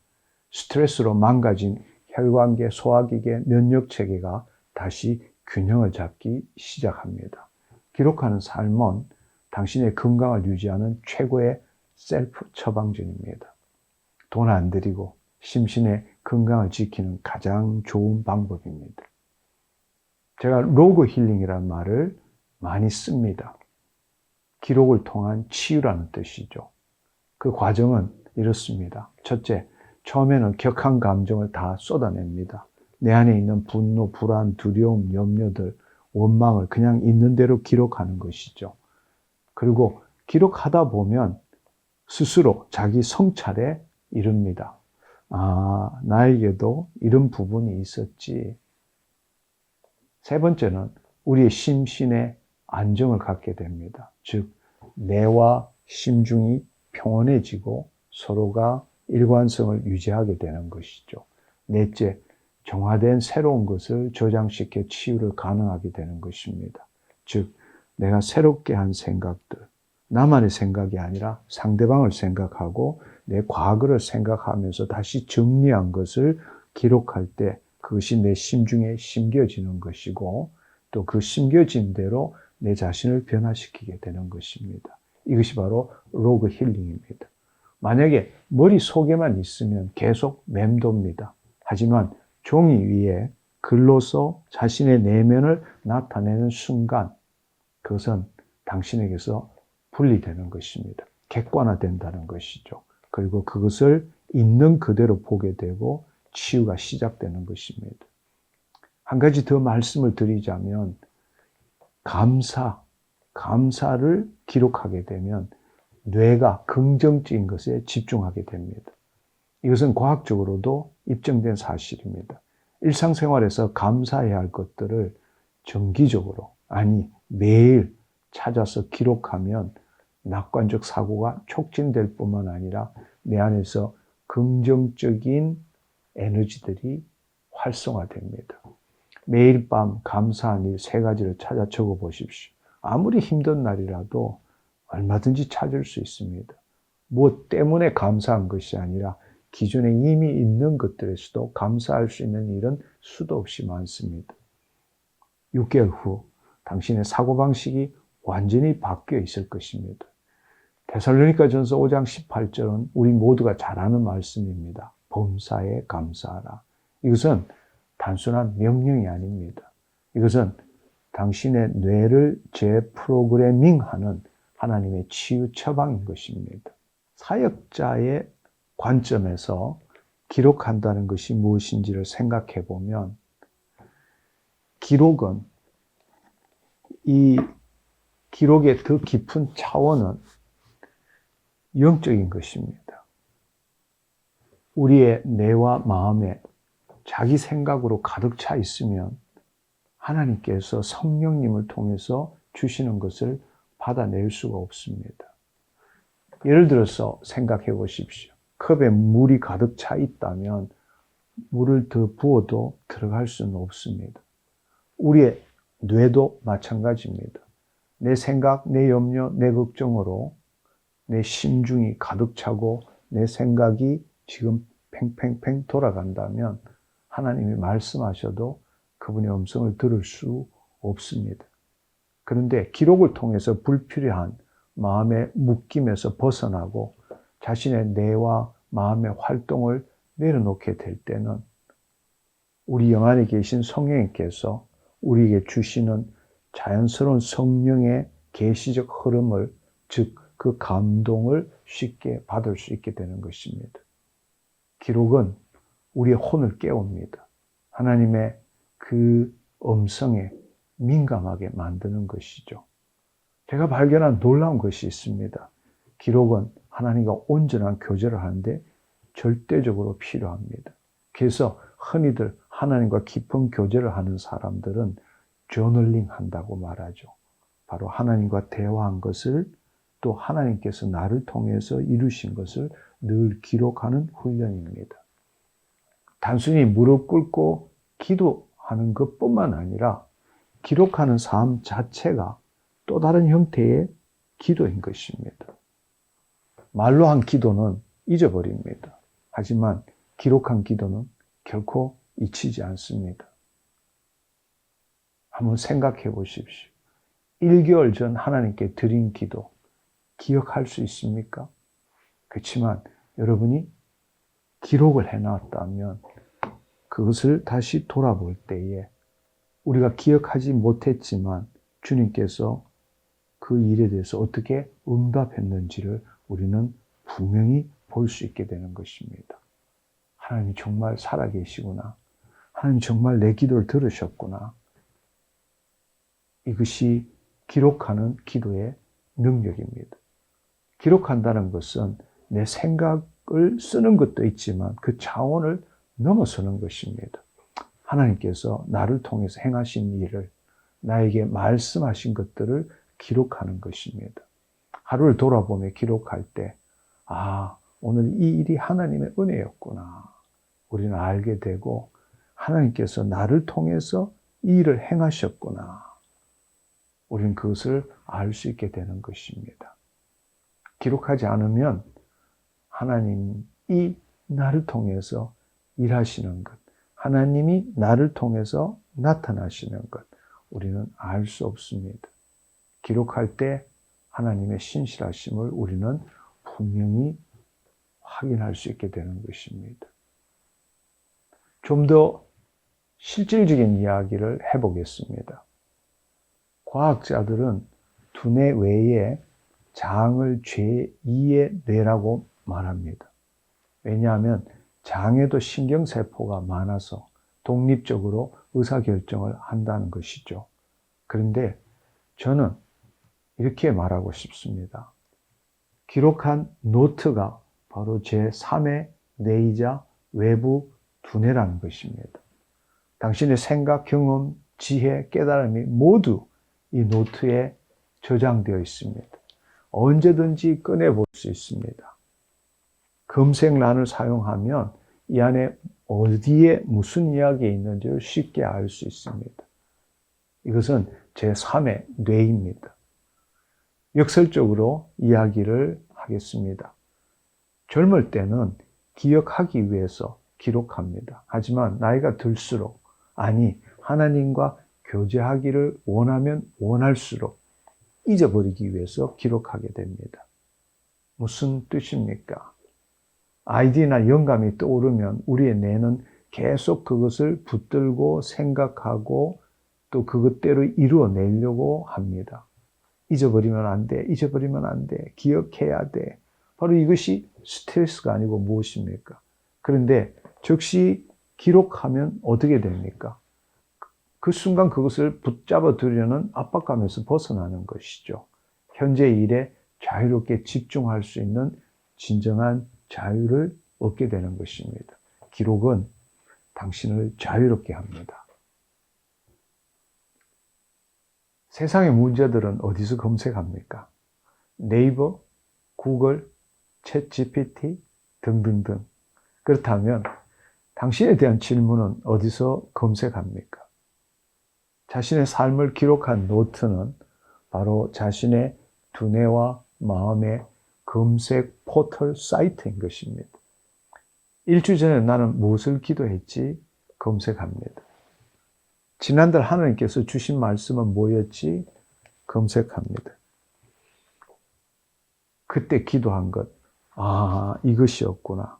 [SPEAKER 1] 스트레스로 망가진 혈관계, 소화기계, 면역체계가 다시 균형을 잡기 시작합니다. 기록하는 삶은 당신의 건강을 유지하는 최고의 셀프 처방전입니다. 돈 안 들이고 심신의 건강을 지키는 가장 좋은 방법입니다. 제가 로그 힐링이라는 말을 많이 씁니다. 기록을 통한 치유라는 뜻이죠. 그 과정은 이렇습니다. 첫째, 처음에는 격한 감정을 다 쏟아냅니다. 내 안에 있는 분노, 불안, 두려움, 염려들, 원망을 그냥 있는 대로 기록하는 것이죠. 그리고 기록하다 보면 스스로 자기 성찰에 이릅니다. 아, 나에게도 이런 부분이 있었지. 세 번째는 우리의 심신의 안정을 갖게 됩니다. 즉, 뇌와 심중이 평온해지고 서로가 일관성을 유지하게 되는 것이죠. 넷째, 정화된 새로운 것을 저장시켜 치유를 가능하게 되는 것입니다. 즉, 내가 새롭게 한 생각들, 나만의 생각이 아니라 상대방을 생각하고 내 과거를 생각하면서 다시 정리한 것을 기록할 때 그것이 내 심중에 심겨지는 것이고 또 그 심겨진 대로 내 자신을 변화시키게 되는 것입니다. 이것이 바로 로그 힐링입니다. 만약에 머릿속에만 있으면 계속 맴돕니다. 하지만 종이 위에 글로서 자신의 내면을 나타내는 순간 그것은 당신에게서 분리되는 것입니다. 객관화된다는 것이죠. 그리고 그것을 있는 그대로 보게 되고 치유가 시작되는 것입니다. 한 가지 더 말씀을 드리자면 감사를 기록하게 되면 뇌가 긍정적인 것에 집중하게 됩니다. 이것은 과학적으로도 입증된 사실입니다. 일상생활에서 감사해야 할 것들을 정기적으로, 아니 매일 찾아서 기록하면 낙관적 사고가 촉진될 뿐만 아니라 내 안에서 긍정적인 에너지들이 활성화됩니다. 매일 밤 감사한 일 3가지를 찾아 적어 보십시오. 아무리 힘든 날이라도 얼마든지 찾을 수 있습니다. 무엇 때문에 감사한 것이 아니라 기존에 이미 있는 것들에서도 감사할 수 있는 일은 수도 없이 많습니다. 6개월 후 당신의 사고방식이 완전히 바뀌어 있을 것입니다. 데살로니가전서 5장 18절은 우리 모두가 잘 아는 말씀입니다. 범사에 감사하라. 이것은 단순한 명령이 아닙니다. 이것은 당신의 뇌를 재프로그래밍하는 하나님의 치유 처방인 것입니다. 사역자의 관점에서 기록한다는 것이 무엇인지를 생각해 보면 기록은 이 기록의 더 깊은 차원은 영적인 것입니다. 우리의 뇌와 마음에 자기 생각으로 가득 차 있으면 하나님께서 성령님을 통해서 주시는 것을 받아낼 수가 없습니다. 예를 들어서 생각해 보십시오. 컵에 물이 가득 차 있다면 물을 더 부어도 들어갈 수는 없습니다. 우리의 뇌도 마찬가지입니다. 내 생각, 내 염려, 내 걱정으로 내 심중이 가득 차고 내 생각이 지금 팽팽팽 돌아간다면 하나님이 말씀하셔도 그분의 음성을 들을 수 없습니다. 그런데 기록을 통해서 불필요한 마음의 묶임에서 벗어나고 자신의 뇌와 마음의 활동을 내려놓게 될 때는 우리 영 안에 계신 성령님께서 우리에게 주시는 자연스러운 성령의 계시적 흐름을, 즉 그 감동을 쉽게 받을 수 있게 되는 것입니다. 기록은 우리의 혼을 깨웁니다. 하나님의 그 음성에 민감하게 만드는 것이죠. 제가 발견한 놀라운 것이 있습니다. 기록은 하나님과 온전한 교제를 하는데 절대적으로 필요합니다. 그래서 흔히들 하나님과 깊은 교제를 하는 사람들은 저널링 한다고 말하죠. 바로 하나님과 대화한 것을 또 하나님께서 나를 통해서 이루신 것을 늘 기록하는 훈련입니다. 단순히 무릎 꿇고 기도하는 것뿐만 아니라 기록하는 삶 자체가 또 다른 형태의 기도인 것입니다. 말로 한 기도는 잊어버립니다. 하지만 기록한 기도는 결코 잊히지 않습니다. 한번 생각해 보십시오. 1개월 전 하나님께 드린 기도 기억할 수 있습니까? 그렇지만 여러분이 기록을 해놨다면 그것을 다시 돌아볼 때에 우리가 기억하지 못했지만 주님께서 그 일에 대해서 어떻게 응답했는지를 우리는 분명히 볼 수 있게 되는 것입니다. 하나님이 정말 살아계시구나. 하나님 정말 내 기도를 들으셨구나. 이것이 기록하는 기도의 능력입니다. 기록한다는 것은 내 생각을 쓰는 것도 있지만 그 차원을 넘어서는 것입니다. 하나님께서 나를 통해서 행하신 일을, 나에게 말씀하신 것들을 기록하는 것입니다. 하루를 돌아보며 기록할 때, 오늘 이 일이 하나님의 은혜였구나. 우리는 알게 되고 하나님께서 나를 통해서 이 일을 행하셨구나. 우리는 그것을 알 수 있게 되는 것입니다. 기록하지 않으면 하나님이 나를 통해서 일하시는 것, 하나님이 나를 통해서 나타나시는 것, 우리는 알 수 없습니다. 기록할 때 하나님의 신실하심을 우리는 분명히 확인할 수 있게 되는 것입니다. 좀 더 실질적인 이야기를 해보겠습니다. 과학자들은 두뇌 외에 장을 제2의 뇌라고 말합니다. 왜냐하면 장에도 신경세포가 많아서 독립적으로 의사결정을 한다는 것이죠. 그런데 저는 이렇게 말하고 싶습니다. 기록한 노트가 바로 제3의 뇌이자 외부 두뇌라는 것입니다. 당신의 생각, 경험, 지혜, 깨달음이 모두 이 노트에 저장되어 있습니다. 언제든지 꺼내볼 수 있습니다. 검색란을 사용하면 이 안에 어디에 무슨 이야기가 있는지를 쉽게 알 수 있습니다. 이것은 제3의 뇌입니다. 역설적으로 이야기를 하겠습니다. 젊을 때는 기억하기 위해서 기록합니다. 하지만 나이가 들수록, 하나님과 교제하기를 원하면 원할수록 잊어버리기 위해서 기록하게 됩니다. 무슨 뜻입니까? 아이디어나 영감이 떠오르면 우리의 뇌는 계속 그것을 붙들고 생각하고 또 그것대로 이루어내려고 합니다. 잊어버리면 안 돼, 잊어버리면 안 돼, 기억해야 돼. 바로 이것이 스트레스가 아니고 무엇입니까? 그런데 즉시 기록하면 어떻게 됩니까? 그 순간 그것을 붙잡아 두려는 압박감에서 벗어나는 것이죠. 현재 일에 자유롭게 집중할 수 있는 진정한 자유를 얻게 되는 것입니다. 기록은 당신을 자유롭게 합니다. 세상의 문제들은 어디서 검색합니까? 네이버, 구글, 챗 GPT 등등등. 그렇다면 당신에 대한 질문은 어디서 검색합니까? 자신의 삶을 기록한 노트는 바로 자신의 두뇌와 마음의 검색 포털 사이트인 것입니다. 일주일 전에 나는 무엇을 기도했지? 검색합니다. 지난달 하나님께서 주신 말씀은 뭐였지? 검색합니다. 그때 기도한 것, 이것이었구나.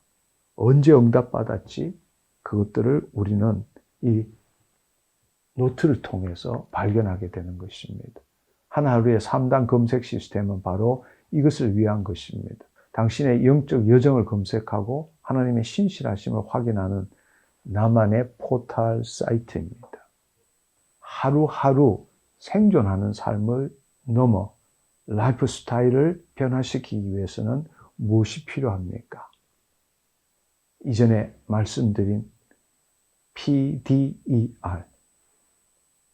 [SPEAKER 1] 언제 응답받았지? 그것들을 우리는 이 노트를 통해서 발견하게 되는 것입니다. 하루의 3단 검색 시스템은 바로 이것을 위한 것입니다. 당신의 영적 여정을 검색하고 하나님의 신실하심을 확인하는 나만의 포털 사이트입니다. 하루하루 생존하는 삶을 넘어 라이프 스타일을 변화시키기 위해서는 무엇이 필요합니까? 이전에 말씀드린 PDER,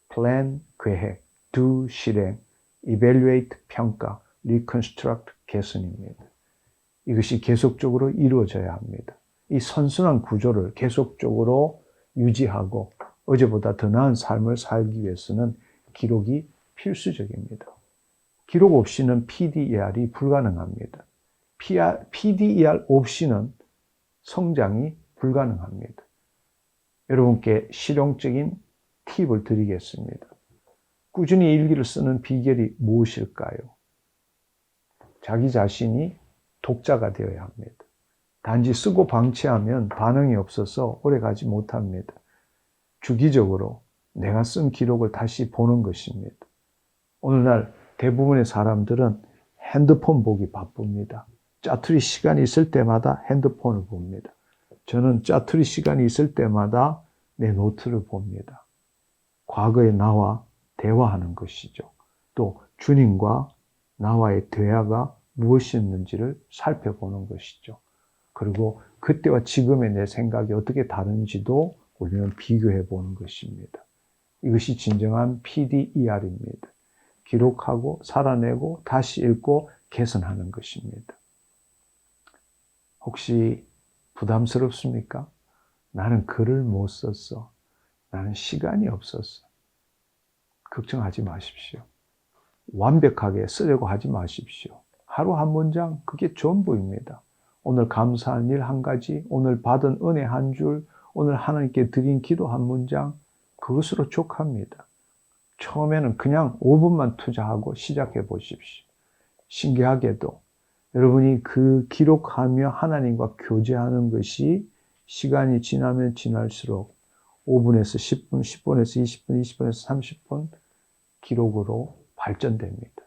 [SPEAKER 1] Plan, 계획, Do, 실행, Evaluate, 평가, Reconstruct, 개선입니다. 이것이 계속적으로 이루어져야 합니다. 이 선순환 구조를 계속적으로 유지하고 어제보다 더 나은 삶을 살기 위해서는 기록이 필수적입니다. 기록 없이는 PDER이 불가능합니다. PDER 없이는 성장이 불가능합니다. 여러분께 실용적인 팁을 드리겠습니다. 꾸준히 일기를 쓰는 비결이 무엇일까요? 자기 자신이 독자가 되어야 합니다. 단지 쓰고 방치하면 반응이 없어서 오래가지 못합니다. 주기적으로 내가 쓴 기록을 다시 보는 것입니다. 오늘날 대부분의 사람들은 핸드폰 보기 바쁩니다. 짜투리 시간이 있을 때마다 핸드폰을 봅니다. 저는 짜투리 시간이 있을 때마다 내 노트를 봅니다. 과거의 나와 대화하는 것이죠. 또 주님과 나와의 대화가 무엇이었는지를 살펴보는 것이죠. 그리고 그때와 지금의 내 생각이 어떻게 다른지도 우리는 비교해 보는 것입니다. 이것이 진정한 PDER입니다. 기록하고 살아내고 다시 읽고 개선하는 것입니다. 혹시 부담스럽습니까? 나는 글을 못 썼어. 나는 시간이 없었어. 걱정하지 마십시오. 완벽하게 쓰려고 하지 마십시오. 하루 한 문장, 그게 전부입니다. 오늘 감사한 일 한 가지, 오늘 받은 은혜 한 줄, 오늘 하나님께 드린 기도 한 문장, 그것으로 족합니다. 처음에는 그냥 5분만 투자하고 시작해 보십시오. 신기하게도 여러분이 그 기록하며 하나님과 교제하는 것이 시간이 지나면 지날수록 5분에서 10분, 10분에서 20분, 20분에서 30분 기록으로 발전됩니다.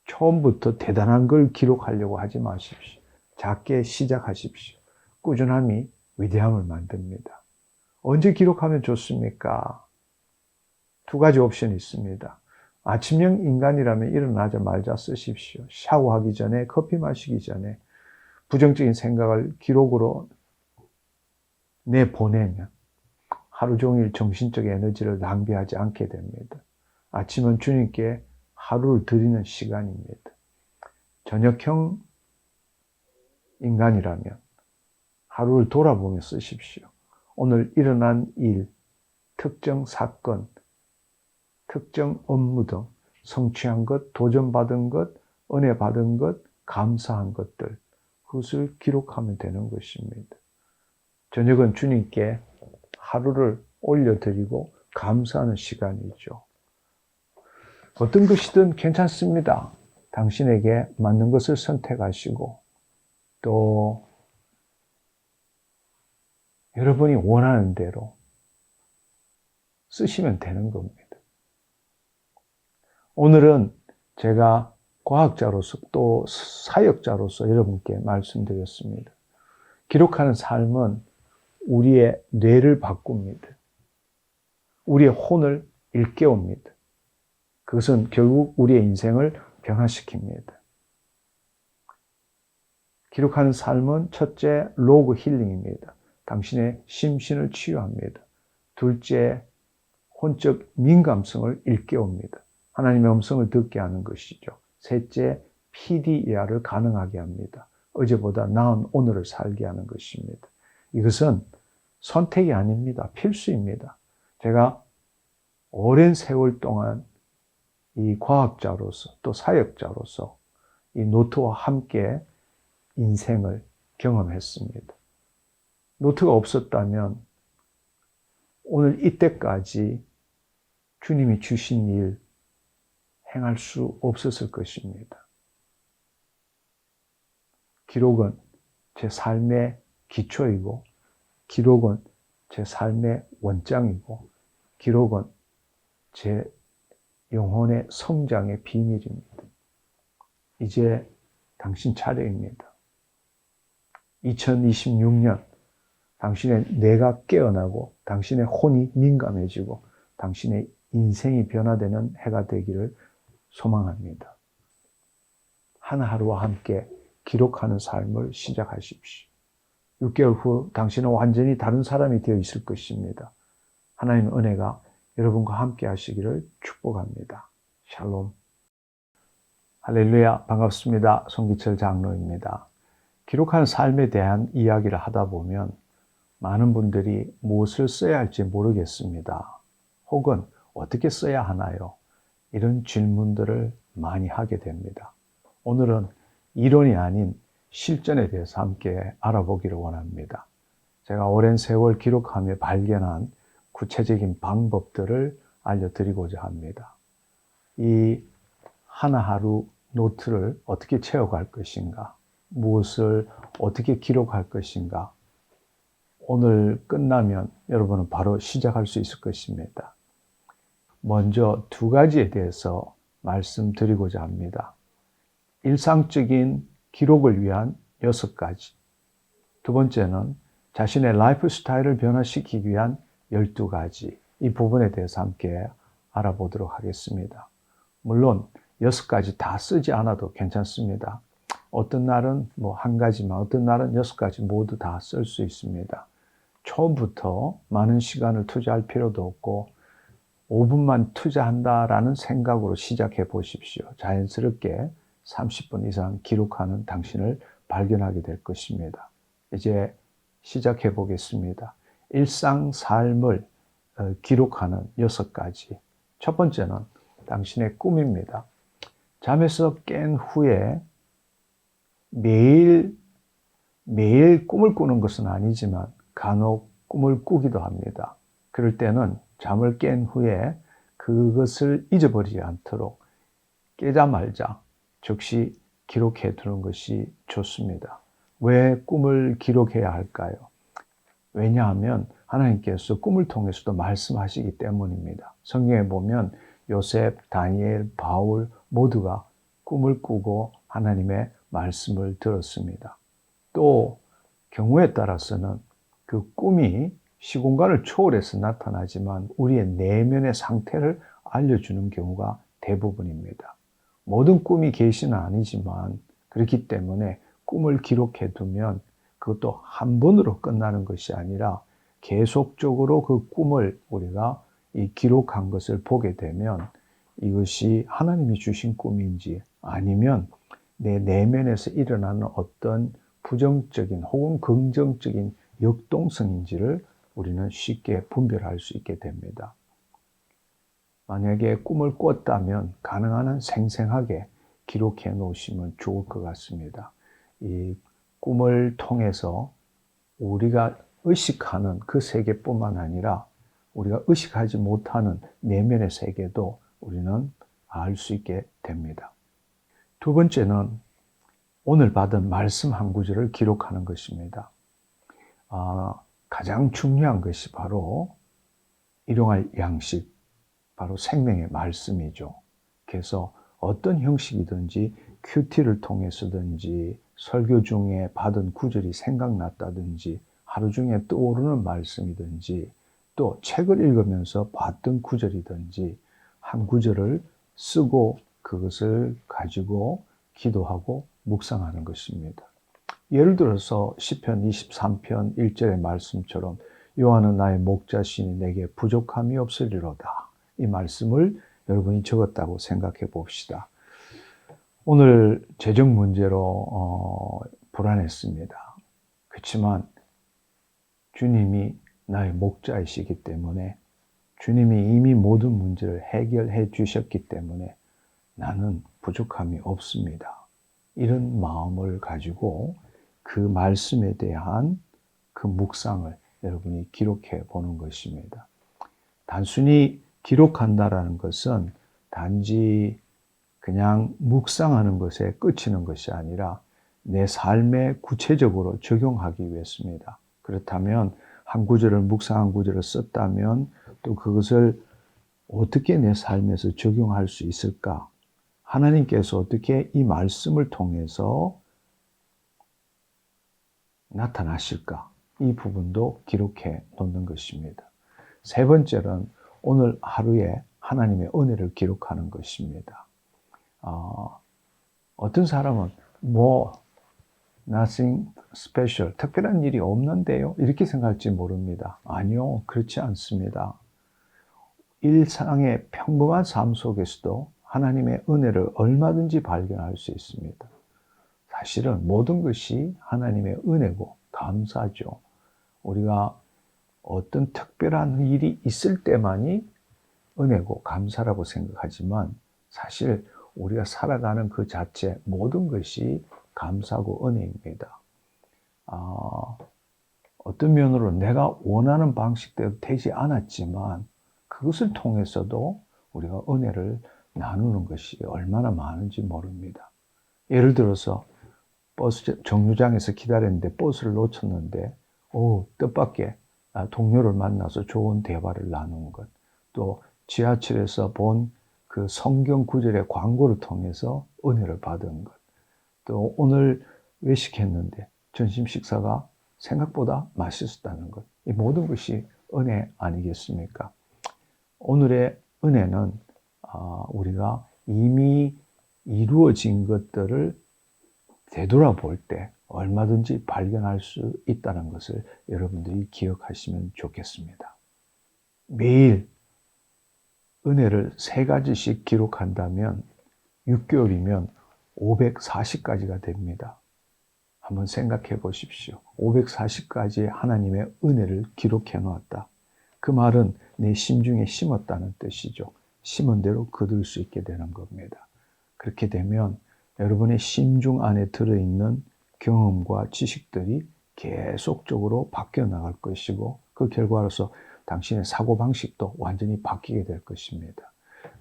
[SPEAKER 1] 처음부터 대단한 걸 기록하려고 하지 마십시오. 작게 시작하십시오. 꾸준함이 위대함을 만듭니다. 언제 기록하면 좋습니까? 두 가지 옵션이 있습니다. 아침형 인간이라면 일어나자마자 쓰십시오. 샤워하기 전에, 커피 마시기 전에 부정적인 생각을 기록으로 내보내면 하루 종일 정신적 에너지를 낭비하지 않게 됩니다. 아침은 주님께 하루를 드리는 시간입니다. 저녁형 인간이라면 하루를 돌아보며 쓰십시오. 오늘 일어난 일, 특정 사건, 특정 업무 등 성취한 것, 도전받은 것, 은혜 받은 것, 감사한 것들, 그것을 기록하면 되는 것입니다. 저녁은 주님께 하루를 올려드리고 감사하는 시간이죠. 어떤 것이든 괜찮습니다. 당신에게 맞는 것을 선택하시고 또 여러분이 원하는 대로 쓰시면 되는 겁니다. 오늘은 제가 과학자로서 또 사역자로서 여러분께 말씀드렸습니다. 기록하는 삶은 우리의 뇌를 바꿉니다. 우리의 혼을 일깨웁니다. 그것은 결국 우리의 인생을 변화시킵니다. 기록하는 삶은 첫째, 로그 힐링입니다. 당신의 심신을 치유합니다. 둘째, 혼적 민감성을 일깨웁니다. 하나님의 음성을 듣게 하는 것이죠. 셋째, PDER을 가능하게 합니다. 어제보다 나은 오늘을 살게 하는 것입니다. 이것은 선택이 아닙니다. 필수입니다. 제가 오랜 세월 동안 이 과학자로서 또 사역자로서 이 노트와 함께 인생을 경험했습니다. 노트가 없었다면 오늘 이때까지 주님이 주신 일 행할 수 없었을 것입니다. 기록은 제 삶의 기초이고, 기록은 제 삶의 원장이고, 기록은 제 영혼의 성장의 비밀입니다. 이제 당신 차례입니다. 2026년 당신의 뇌가 깨어나고 당신의 혼이 민감해지고 당신의 인생이 변화되는 해가 되기를 소망합니다. 하루하루와 함께 기록하는 삶을 시작하십시오. 6개월 후 당신은 완전히 다른 사람이 되어 있을 것입니다. 하나님의 은혜가 여러분과 함께 하시기를 축복합니다. 샬롬. 할렐루야, 반갑습니다. 송기철 장로입니다. 기록하는 삶에 대한 이야기를 하다 보면 많은 분들이 무엇을 써야 할지 모르겠습니다. 혹은 어떻게 써야 하나요? 이런 질문들을 많이 하게 됩니다. 오늘은 이론이 아닌 실전에 대해서 함께 알아보기를 원합니다. 제가 오랜 세월 기록하며 발견한 구체적인 방법들을 알려드리고자 합니다. 이 하루 노트를 어떻게 채워갈 것인가? 무엇을 어떻게 기록할 것인가? 오늘 끝나면 여러분은 바로 시작할 수 있을 것입니다. 먼저 두 가지에 대해서 말씀드리고자 합니다. 일상적인 기록을 위한 6가지. 두 번째는 자신의 라이프 스타일을 변화시키기 위한 12가지. 이 부분에 대해서 함께 알아보도록 하겠습니다. 물론 6가지 다 쓰지 않아도 괜찮습니다. 어떤 날은 한 가지만, 어떤 날은 6가지 모두 다 쓸 수 있습니다. 처음부터 많은 시간을 투자할 필요도 없고 5분만 투자한다라는 생각으로 시작해 보십시오. 자연스럽게 30분 이상 기록하는 당신을 발견하게 될 것입니다. 이제 시작해 보겠습니다. 일상 삶을 기록하는 6가지. 첫 번째는 당신의 꿈입니다. 잠에서 깬 후에 매일 꿈을 꾸는 것은 아니지만 간혹 꿈을 꾸기도 합니다. 그럴 때는 잠을 깬 후에 그것을 잊어버리지 않도록 깨자마자 즉시 기록해 두는 것이 좋습니다. 왜 꿈을 기록해야 할까요? 왜냐하면 하나님께서 꿈을 통해서도 말씀하시기 때문입니다. 성경에 보면 요셉, 다니엘, 바울 모두가 꿈을 꾸고 하나님의 말씀을 들었습니다. 또 경우에 따라서는 그 꿈이 시공간을 초월해서 나타나지만 우리의 내면의 상태를 알려주는 경우가 대부분입니다. 모든 꿈이 계시는 아니지만 그렇기 때문에 꿈을 기록해 두면 그것도 한 번으로 끝나는 것이 아니라 계속적으로 그 꿈을 우리가 이 기록한 것을 보게 되면 이것이 하나님이 주신 꿈인지 아니면 내 내면에서 일어나는 어떤 부정적인 혹은 긍정적인 역동성인지를 우리는 쉽게 분별할 수 있게 됩니다. 만약에 꿈을 꿨다면 가능한 한 생생하게 기록해 놓으시면 좋을 것 같습니다. 이 꿈을 통해서 우리가 의식하는 그 세계뿐만 아니라 우리가 의식하지 못하는 내면의 세계도 우리는 알 수 있게 됩니다. 두 번째는 오늘 받은 말씀 한 구절을 기록하는 것입니다. 가장 중요한 것이 바로 일용할 양식, 바로 생명의 말씀이죠. 그래서 어떤 형식이든지 큐티를 통해서든지 설교 중에 받은 구절이 생각났다든지 하루 중에 떠오르는 말씀이든지 또 책을 읽으면서 봤던 구절이든지 한 구절을 쓰고 그것을 가지고 기도하고 묵상하는 것입니다. 예를 들어서 시편 23편 1절의 말씀처럼 여호와는 나의 목자시니 내게 부족함이 없으리로다. 이 말씀을 여러분이 적었다고 생각해 봅시다. 오늘 재정 문제로 불안했습니다. 그렇지만 주님이 나의 목자이시기 때문에 주님이 이미 모든 문제를 해결해 주셨기 때문에 나는 부족함이 없습니다. 이런 마음을 가지고 그 말씀에 대한 그 묵상을 여러분이 기록해 보는 것입니다. 단순히 기록한다라는 것은 단지 그냥 묵상하는 것에 그치는 것이 아니라 내 삶에 구체적으로 적용하기 위해서입니다. 그렇다면 한 구절을 묵상한 구절을 썼다면 또 그것을 어떻게 내 삶에서 적용할 수 있을까? 하나님께서 어떻게 이 말씀을 통해서 나타나실까? 이 부분도 기록해 놓는 것입니다. 세 번째는 오늘 하루에 하나님의 은혜를 기록하는 것입니다. 어떤 사람은 nothing special, 특별한 일이 없는데요? 이렇게 생각할지 모릅니다. 아니요, 그렇지 않습니다. 일상의 평범한 삶 속에서도 하나님의 은혜를 얼마든지 발견할 수 있습니다. 사실은 모든 것이 하나님의 은혜고 감사죠. 우리가 어떤 특별한 일이 있을 때만이 은혜고 감사라고 생각하지만 사실 우리가 살아가는 그 자체 모든 것이 감사고 은혜입니다. 어떤 면으로 내가 원하는 방식대로 되지 않았지만 그것을 통해서도 우리가 은혜를 나누는 것이 얼마나 많은지 모릅니다. 예를 들어서 버스 정류장에서 기다렸는데 버스를 놓쳤는데 뜻밖의 동료를 만나서 좋은 대화를 나누는 것, 또 지하철에서 본 그 성경 구절의 광고를 통해서 은혜를 받은 것, 또 오늘 외식했는데 점심 식사가 생각보다 맛있었다는 것, 이 모든 것이 은혜 아니겠습니까? 오늘의 은혜는 우리가 이미 이루어진 것들을 되돌아볼 때 얼마든지 발견할 수 있다는 것을 여러분들이 기억하시면 좋겠습니다. 매일 은혜를 3가지씩 기록한다면 6개월이면 540가지가 됩니다. 한번 생각해 보십시오. 540가지의 하나님의 은혜를 기록해 놓았다. 그 말은 내 심중에 심었다는 뜻이죠. 심은 대로 거둘 수 있게 되는 겁니다. 그렇게 되면 여러분의 심중 안에 들어있는 경험과 지식들이 계속적으로 바뀌어 나갈 것이고 그 결과로서 당신의 사고방식도 완전히 바뀌게 될 것입니다.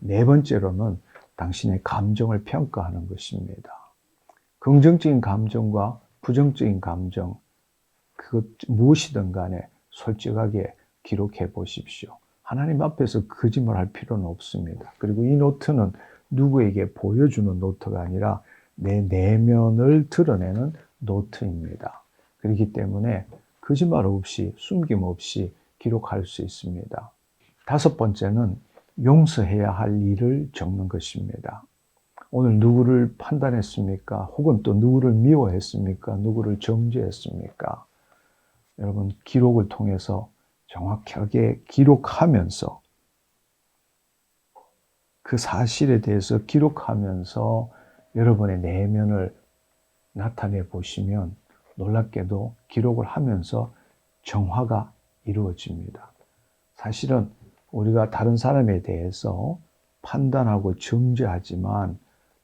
[SPEAKER 1] 4번째로는 당신의 감정을 평가하는 것입니다. 긍정적인 감정과 부정적인 감정, 그것 무엇이든 간에 솔직하게 기록해 보십시오. 하나님 앞에서 거짓말할 필요는 없습니다. 그리고 이 노트는 누구에게 보여주는 노트가 아니라 내 내면을 드러내는 노트입니다. 그렇기 때문에 거짓말 없이 숨김 없이 기록할 수 있습니다. 5번째는 용서해야 할 일을 적는 것입니다. 오늘 누구를 판단했습니까? 혹은 또 누구를 미워했습니까? 누구를 정죄했습니까? 여러분, 기록을 통해서 정확하게 기록하면서 그 사실에 대해서 기록하면서 여러분의 내면을 나타내 보시면 놀랍게도 기록을 하면서 정화가 이루어집니다. 사실은 우리가 다른 사람에 대해서 판단하고 정죄하지만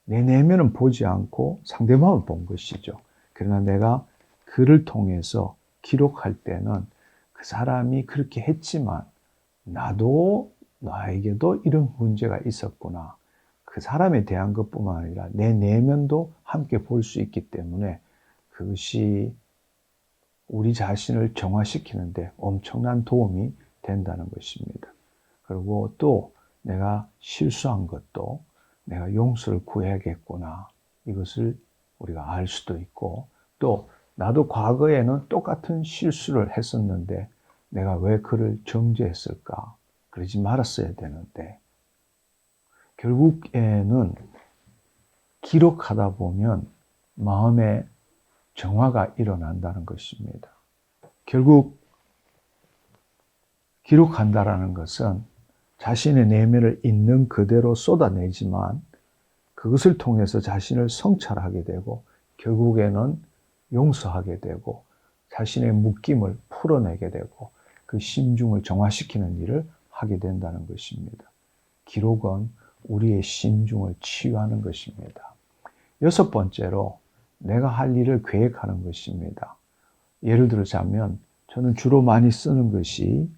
[SPEAKER 1] 내 내면은 보지 않고 상대방을 본 것이죠. 그러나 내가 그를 통해서 기록할 때는 그 사람이 그렇게 했지만 나에게도 이런 문제가 있었구나. 그 사람에 대한 것뿐만 아니라 내 내면도 함께 볼 수 있기 때문에 그것이 우리 자신을 정화시키는데 엄청난 도움이 된다는 것입니다. 그리고 또 내가 실수한 것도 내가 용서를 구해야겠구나. 이것을 우리가 알 수도 있고, 또 나도 과거에는 똑같은 실수를 했었는데 내가 왜 그를 정죄했을까? 그러지 말았어야 되는데, 결국에는 기록하다 보면 마음의 정화가 일어난다는 것입니다. 결국 기록한다라는 것은 자신의 내면을 있는 그대로 쏟아내지만 그것을 통해서 자신을 성찰하게 되고 결국에는 용서하게 되고 자신의 묶임을 풀어내게 되고 그 심중을 정화시키는 일을 하게 된다는 것입니다. 기록은 우리의 심중을 치유하는 것입니다. 여섯 번째로 내가 할 일을 계획하는 것입니다. 예를 들자면 저는 주로 많이 쓰는 것이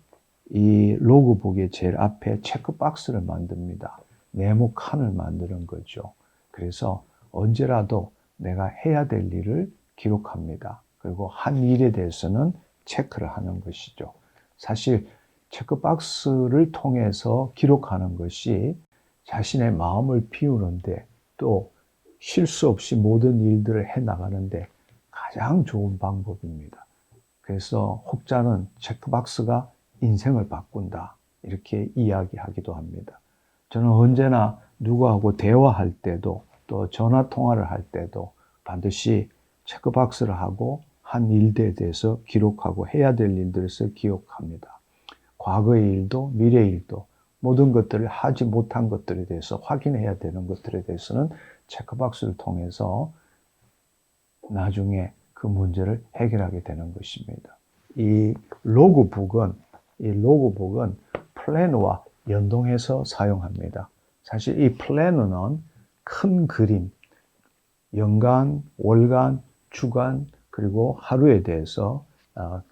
[SPEAKER 1] 이 로그북의 제일 앞에 체크박스를 만듭니다. 네모 칸을 만드는 거죠. 그래서 언제라도 내가 해야 될 일을 기록합니다. 그리고 한 일에 대해서는 체크를 하는 것이죠. 사실 체크박스를 통해서 기록하는 것이 자신의 마음을 비우는데 또 실수 없이 모든 일들을 해나가는데 가장 좋은 방법입니다. 그래서 혹자는 체크박스가 인생을 바꾼다 이렇게 이야기하기도 합니다. 저는 언제나 누구하고 대화할 때도 또 전화 통화를 할 때도 반드시 체크박스를 하고 한 일에 대해서 기록하고 해야 될 일들에서 기억합니다. 과거의 일도 미래의 일도 모든 것들을 하지 못한 것들에 대해서 확인해야 되는 것들에 대해서는 체크박스를 통해서 나중에 그 문제를 해결하게 되는 것입니다. 이 로그북은 플래너와 연동해서 사용합니다. 사실 이 플래너는 큰 그림, 연간, 월간, 주간, 그리고 하루에 대해서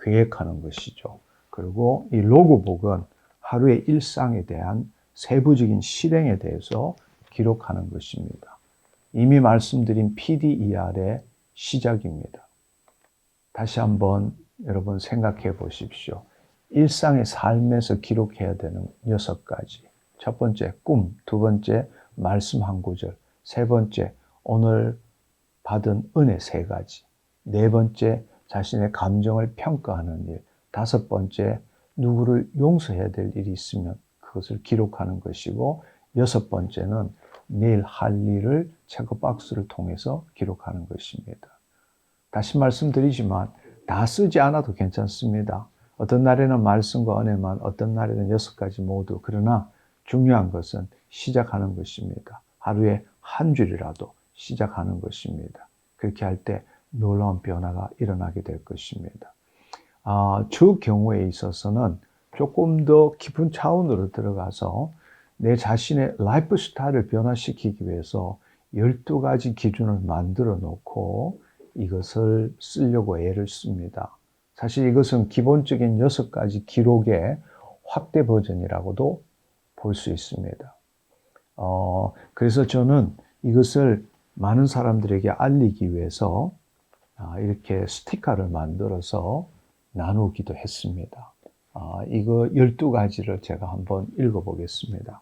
[SPEAKER 1] 계획하는 것이죠. 그리고 이 로그북은 하루의 일상에 대한 세부적인 실행에 대해서 기록하는 것입니다. 이미 말씀드린 PDER의 시작입니다. 다시 한번 여러분 생각해 보십시오. 일상의 삶에서 기록해야 되는 6가지. 첫 번째, 꿈. 두 번째, 말씀 한 구절. 세 번째, 오늘 받은 은혜 3가지. 네 번째, 자신의 감정을 평가하는 일. 5번째, 누구를 용서해야 될 일이 있으면 그것을 기록하는 것이고 6번째는 내일 할 일을 체크박스를 통해서 기록하는 것입니다. 다시 말씀드리지만 다 쓰지 않아도 괜찮습니다. 어떤 날에는 말씀과 은혜만, 어떤 날에는 6가지 모두. 그러나 중요한 것은 시작하는 것입니다. 하루에 한 줄이라도 시작하는 것입니다. 그렇게 할 때 놀라운 변화가 일어나게 될 것입니다. 저 경우에 있어서는 조금 더 깊은 차원으로 들어가서 내 자신의 라이프 스타일을 변화시키기 위해서 12가지 기준을 만들어 놓고 이것을 쓰려고 애를 씁니다. 사실 이것은 기본적인 6가지 기록의 확대 버전이라고도 볼 수 있습니다. 그래서 저는 이것을 많은 사람들에게 알리기 위해서 이렇게 스티커를 만들어서 나누기도 했습니다. 이거 12가지를 제가 한번 읽어보겠습니다.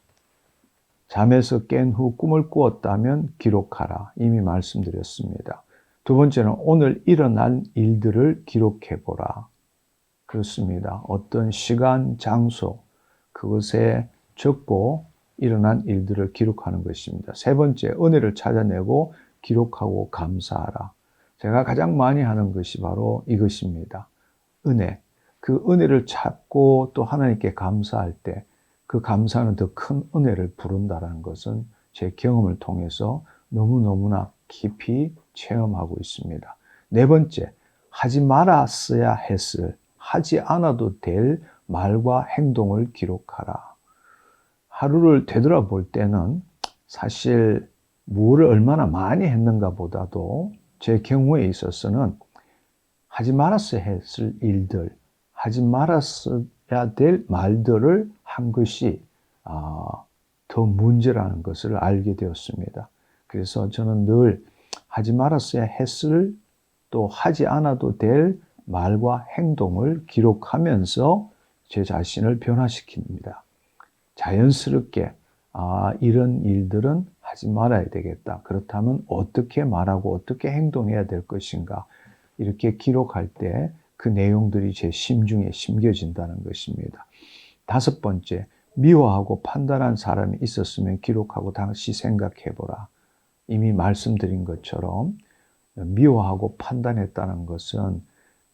[SPEAKER 1] 잠에서 깬 후 꿈을 꾸었다면 기록하라. 이미 말씀드렸습니다. 두 번째는 오늘 일어난 일들을 기록해보라. 그렇습니다. 어떤 시간, 장소, 그것에 적고 일어난 일들을 기록하는 것입니다. 세 번째, 은혜를 찾아내고 기록하고 감사하라. 제가 가장 많이 하는 것이 바로 이것입니다. 은혜. 그 은혜를 찾고 또 하나님께 감사할 때 그 감사는 더 큰 은혜를 부른다는 것은 제 경험을 통해서 너무너무나 깊이 체험하고 있습니다. 네 번째, 하지 말았어야 했을, 하지 않아도 될 말과 행동을 기록하라. 하루를 되돌아볼 때는 사실 무엇을 얼마나 많이 했는가 보다도 제 경우에 있어서는 하지 말았어야 했을 일들, 하지 말았어야 될 말들을 한 것이 더 문제라는 것을 알게 되었습니다. 그래서 저는 늘 하지 말았어야 했을 또 하지 않아도 될 말과 행동을 기록하면서 제 자신을 변화시킵니다. 자연스럽게 이런 일들은 하지 말아야 되겠다. 그렇다면 어떻게 말하고 어떻게 행동해야 될 것인가. 이렇게 기록할 때 그 내용들이 제 심중에 심겨진다는 것입니다. 다섯 번째, 미워하고 판단한 사람이 있었으면 기록하고 다시 생각해보라. 이미 말씀드린 것처럼 미워하고 판단했다는 것은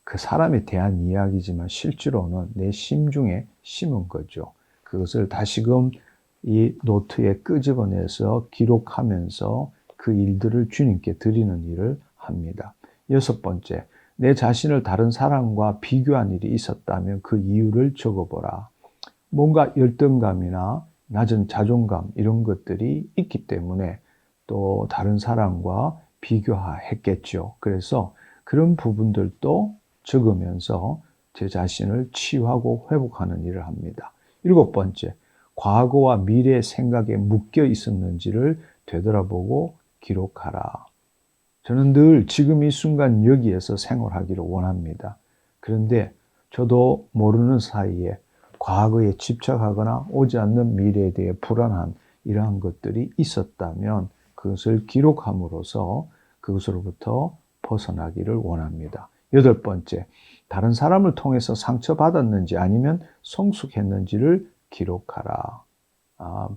[SPEAKER 1] 그 사람에 대한 이야기지만 실제로는 내 심중에 심은 거죠. 그것을 다시금 이 노트에 끄집어내서 기록하면서 그 일들을 주님께 드리는 일을 합니다. 여섯 번째, 내 자신을 다른 사람과 비교한 일이 있었다면 그 이유를 적어보라. 뭔가 열등감이나 낮은 자존감 이런 것들이 있기 때문에 또 다른 사람과 비교했겠죠. 그래서 그런 부분들도 적으면서 제 자신을 치유하고 회복하는 일을 합니다. 일곱 번째, 과거와 미래의 생각에 묶여 있었는지를 되돌아보고 기록하라. 저는 늘 지금 이 순간 여기에서 생활하기를 원합니다. 그런데 저도 모르는 사이에 과거에 집착하거나 오지 않는 미래에 대해 불안한 이러한 것들이 있었다면 그것을 기록함으로써 그것으로부터 벗어나기를 원합니다. 여덟 번째, 다른 사람을 통해서 상처받았는지 아니면 성숙했는지를 기록하라.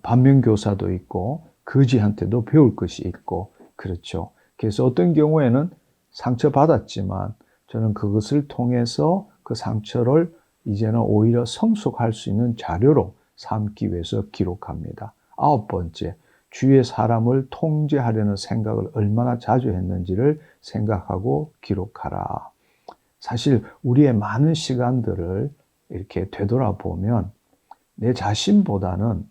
[SPEAKER 1] 반면교사도 있고 거지한테도 배울 것이 있고 그렇죠. 그래서 어떤 경우에는 상처받았지만 저는 그것을 통해서 그 상처를 이제는 오히려 성숙할 수 있는 자료로 삼기 위해서 기록합니다. 아홉 번째, 주위의 사람을 통제하려는 생각을 얼마나 자주 했는지를 생각하고 기록하라. 사실 우리의 많은 시간들을 이렇게 되돌아보면 내 자신보다는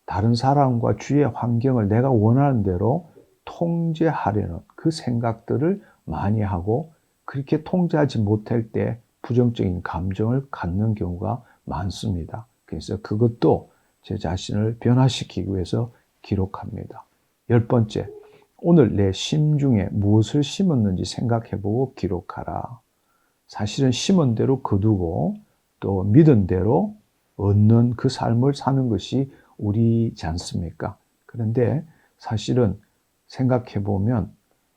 [SPEAKER 1] 다른 사람과 주위의 환경을 내가 원하는 대로 통제하려는 그 생각들을 많이 하고 그렇게 통제하지 못할 때 부정적인 감정을 갖는 경우가 많습니다. 그래서 그것도 제 자신을 변화시키기 위해서 기록합니다. 열 번째, 오늘 내 심중에 무엇을 심었는지 생각해보고 기록하라. 사실은 심은 대로 거두고 또 믿은 대로 얻는 그 삶을 사는 것이 우리지 않습니까? 그런데 사실은 생각해보면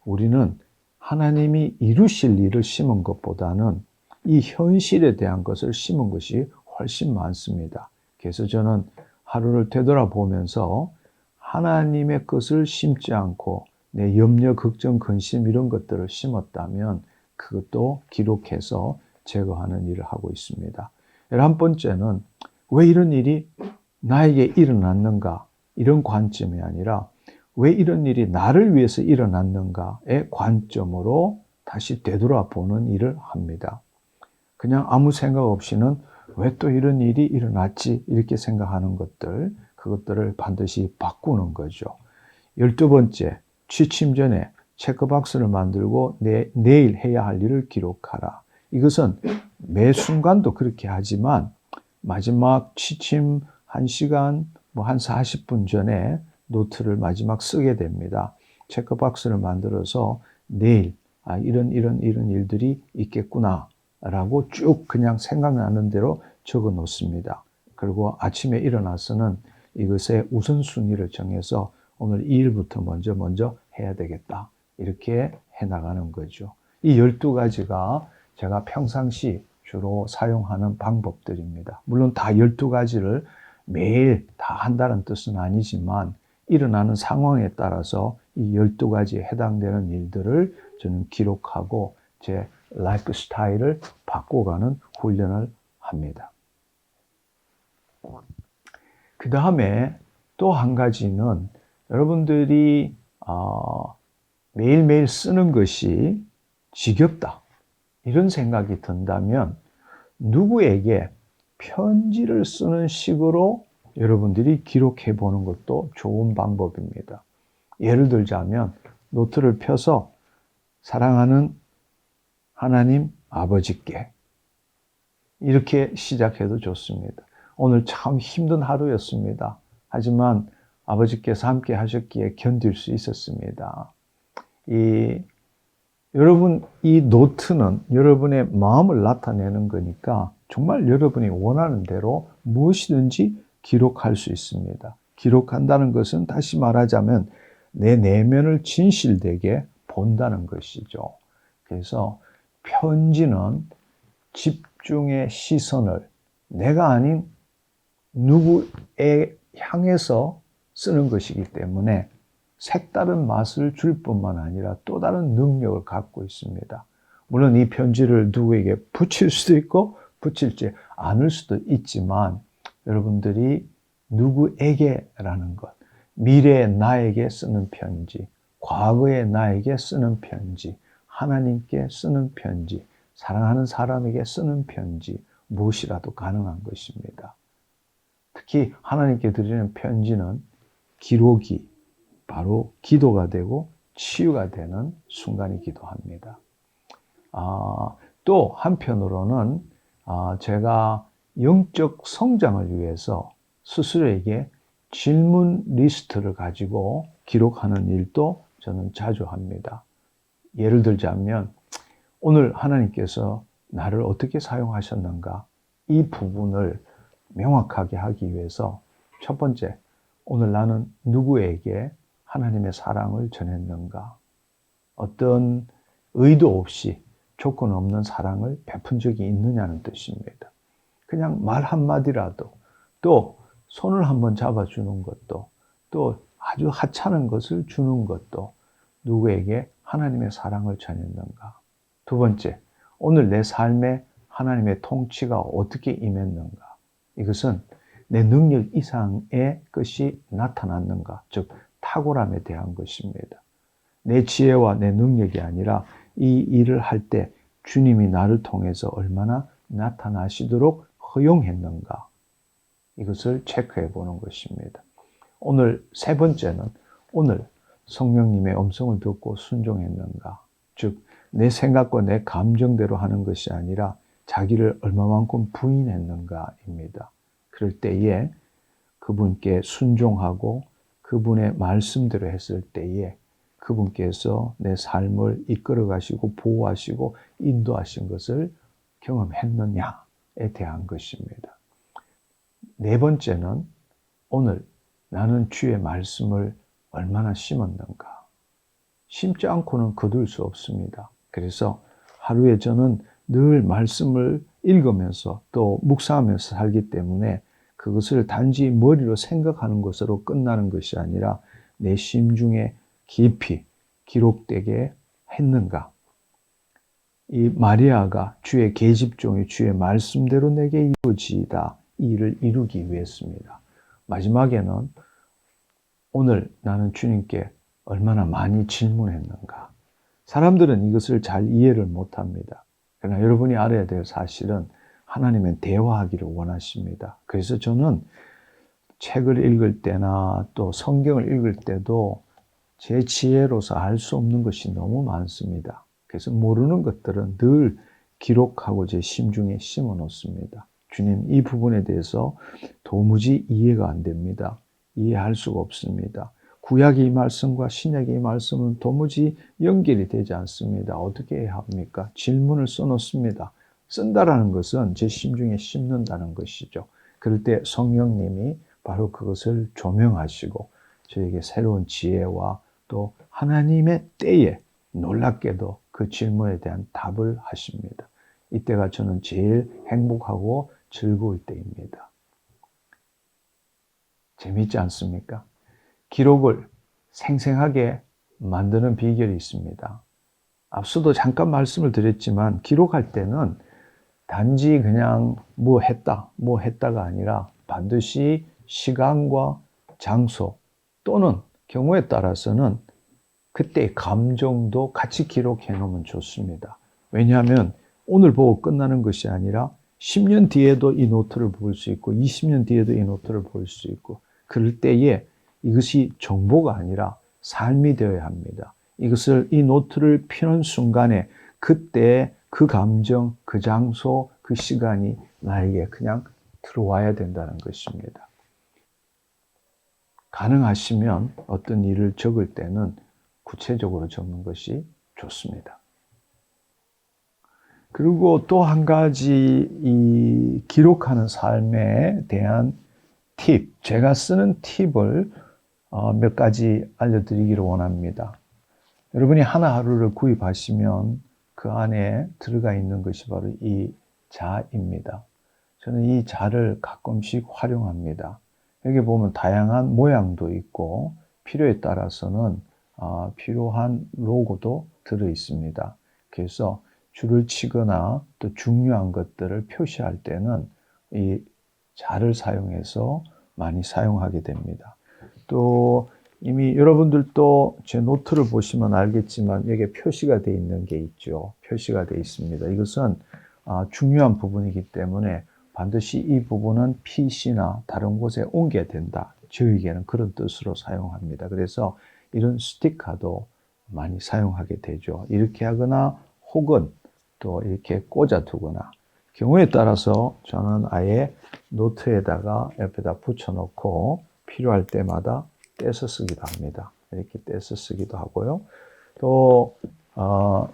[SPEAKER 1] 우리는 하나님이 이루실 일을 심은 것보다는 이 현실에 대한 것을 심은 것이 훨씬 많습니다. 그래서 저는 하루를 되돌아보면서 하나님의 것을 심지 않고 내 염려, 걱정, 근심 이런 것들을 심었다면 그것도 기록해서 제거하는 일을 하고 있습니다. 11번째는 왜 이런 일이 나에게 일어났는가 이런 관점이 아니라 왜 이런 일이 나를 위해서 일어났는가의 관점으로 다시 되돌아보는 일을 합니다. 그냥 아무 생각 없이는 왜 또 이런 일이 일어났지 이렇게 생각하는 것들 그것들을 반드시 바꾸는 거죠. 12번째, 취침 전에 체크박스를 만들고 내일 해야 할 일을 기록하라. 이것은 매 순간도 그렇게 하지만 마지막 취침 1시간, 한 40분 전에 노트를 마지막 쓰게 됩니다. 체크박스를 만들어서 내일 이런 일들이 있겠구나 라고 쭉 그냥 생각나는 대로 적어 놓습니다. 그리고 아침에 일어나서는 이것의 우선순위를 정해서 오늘 이 일부터 먼저 해야 되겠다. 이렇게 해나가는 거죠. 이 12가지가 제가 평상시 주로 사용하는 방법들입니다. 물론 다 12가지를 매일 다 한다는 뜻은 아니지만 일어나는 상황에 따라서 이 12가지에 해당되는 일들을 저는 기록하고 제 라이프 스타일을 바꿔가는 훈련을 합니다. 그 다음에 또 한 가지는 여러분들이 매일매일 쓰는 것이 지겹다 이런 생각이 든다면 누구에게 편지를 쓰는 식으로 여러분들이 기록해 보는 것도 좋은 방법입니다. 예를 들자면 노트를 펴서 사랑하는 하나님 아버지께 이렇게 시작해도 좋습니다. 오늘 참 힘든 하루였습니다. 하지만 아버지께서 함께 하셨기에 견딜 수 있었습니다. 여러분 이 노트는 여러분의 마음을 나타내는 거니까 정말 여러분이 원하는 대로 무엇이든지 기록할 수 있습니다. 기록한다는 것은 다시 말하자면 내 내면을 진실되게 본다는 것이죠. 그래서 편지는 집중의 시선을 내가 아닌 누구에 향해서 쓰는 것이기 때문에 색다른 맛을 줄 뿐만 아니라 또 다른 능력을 갖고 있습니다. 물론 이 편지를 누구에게 붙일 수도 있고 붙일지 않을 수도 있지만 여러분들이 누구에게라는 것, 미래의 나에게 쓰는 편지, 과거의 나에게 쓰는 편지, 하나님께 쓰는 편지, 사랑하는 사람에게 쓰는 편지, 무엇이라도 가능한 것입니다. 특히 하나님께 드리는 편지는 기록이 바로 기도가 되고 치유가 되는 순간이기도 합니다. 또 한편으로는 제가 영적 성장을 위해서 스스로에게 질문 리스트를 가지고 기록하는 일도 저는 자주 합니다. 예를 들자면 오늘 하나님께서 나를 어떻게 사용하셨는가 이 부분을 명확하게 하기 위해서 첫 번째, 오늘 나는 누구에게 하나님의 사랑을 전했는가? 어떤 의도 없이 조건 없는 사랑을 베푼 적이 있느냐는 뜻입니다. 그냥 말 한마디라도, 또 손을 한번 잡아주는 것도, 또 아주 하찮은 것을 주는 것도 누구에게 하나님의 사랑을 전했는가? 두 번째, 오늘 내 삶에 하나님의 통치가 어떻게 임했는가? 이것은 내 능력 이상의 것이 나타났는가? 즉 탁월함에 대한 것입니다. 내 지혜와 내 능력이 아니라 이 일을 할 때 주님이 나를 통해서 얼마나 나타나시도록 허용했는가? 이것을 체크해 보는 것입니다. 오늘 세 번째는 오늘 성령님의 음성을 듣고 순종했는가? 즉 내 생각과 내 감정대로 하는 것이 아니라 자기를 얼마만큼 부인했는가입니다. 그럴 때에 그분께 순종하고 그분의 말씀대로 했을 때에 그분께서 내 삶을 이끌어 가시고 보호하시고 인도하신 것을 경험했느냐에 대한 것입니다. 네 번째는 오늘 나는 주의 말씀을 얼마나 심었는가? 심지 않고는 거둘 수 없습니다. 그래서 하루에 저는 늘 말씀을 읽으면서 또 묵상하면서 살기 때문에 그것을 단지 머리로 생각하는 것으로 끝나는 것이 아니라 내 심중에 깊이 기록되게 했는가? 이 마리아가 주의 계집종이 주의 말씀대로 내게 이루어지이다. 이 일을 이루기 위해서입니다. 마지막에는 오늘 나는 주님께 얼마나 많이 질문했는가? 사람들은 이것을 잘 이해를 못합니다. 그러나 여러분이 알아야 될 사실은 하나님은 대화하기를 원하십니다. 그래서 저는 책을 읽을 때나 또 성경을 읽을 때도 제 지혜로서 알 수 없는 것이 너무 많습니다. 그래서 모르는 것들은 늘 기록하고 제 심중에 심어 놓습니다. 주님, 이 부분에 대해서 도무지 이해가 안 됩니다. 이해할 수가 없습니다. 구약의 이 말씀과 신약의 이 말씀은 도무지 연결이 되지 않습니다. 어떻게 해야 합니까? 질문을 써놓습니다. 쓴다라는 것은 제 심중에 심는다는 것이죠. 그럴 때 성령님이 바로 그것을 조명하시고 저에게 새로운 지혜와 또 하나님의 때에 놀랍게도 그 질문에 대한 답을 하십니다. 이때가 저는 제일 행복하고 즐거울 때입니다. 재미있지 않습니까? 기록을 생생하게 만드는 비결이 있습니다. 앞서도 잠깐 말씀을 드렸지만 기록할 때는 단지 그냥 뭐 했다가 아니라 반드시 시간과 장소 또는 경우에 따라서는 그때의 감정도 같이 기록해 놓으면 좋습니다. 왜냐하면 오늘 보고 끝나는 것이 아니라 10년 뒤에도 이 노트를 볼 수 있고 20년 뒤에도 이 노트를 볼 수 있고 그럴 때에 이것이 정보가 아니라 삶이 되어야 합니다. 이것을 이 노트를 펴는 순간에 그때 그 감정, 그 장소, 그 시간이 나에게 그냥 들어와야 된다는 것입니다. 가능하시면 어떤 일을 적을 때는 구체적으로 적는 것이 좋습니다. 그리고 또 한 가지 이 기록하는 삶에 대한 팁, 제가 쓰는 팁을 몇 가지 알려드리기를 원합니다. 여러분이 하나하루를 구입하시면 그 안에 들어가 있는 것이 바로 이 자입니다. 저는 이 자를 가끔씩 활용합니다. 여기 보면 다양한 모양도 있고 필요에 따라서는 필요한 로고도 들어 있습니다. 그래서 줄을 치거나 또 중요한 것들을 표시할 때는 이 자를 사용해서 많이 사용하게 됩니다. 또 이미 여러분들도 제 노트를 보시면 알겠지만 여기에 표시가 되어 있는 게 있죠. 표시가 되어 있습니다. 이것은 중요한 부분이기 때문에 반드시 이 부분은 PC나 다른 곳에 옮겨야 된다. 저에게는 그런 뜻으로 사용합니다. 그래서 이런 스티커도 많이 사용하게 되죠. 이렇게 하거나 혹은 또 이렇게 꽂아 두거나 경우에 따라서 저는 아예 노트에다가 옆에다 붙여놓고 필요할 때마다 떼서 쓰기도 합니다. 이렇게 떼서 쓰기도 하고요. 또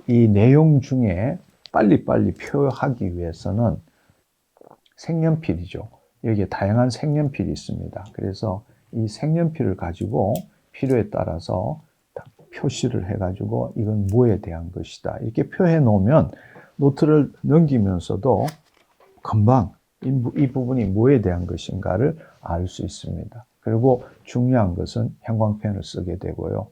[SPEAKER 1] 이 내용 중에 빨리빨리 표하기 위해서는 색연필이죠. 여기에 다양한 색연필이 있습니다. 그래서 이 색연필을 가지고 필요에 따라서 표시를 해가지고 이건 뭐에 대한 것이다. 이렇게 표해 놓으면 노트를 넘기면서도 금방 이 부분이 뭐에 대한 것인가를 알 수 있습니다. 그리고 중요한 것은 형광펜을 쓰게 되고요.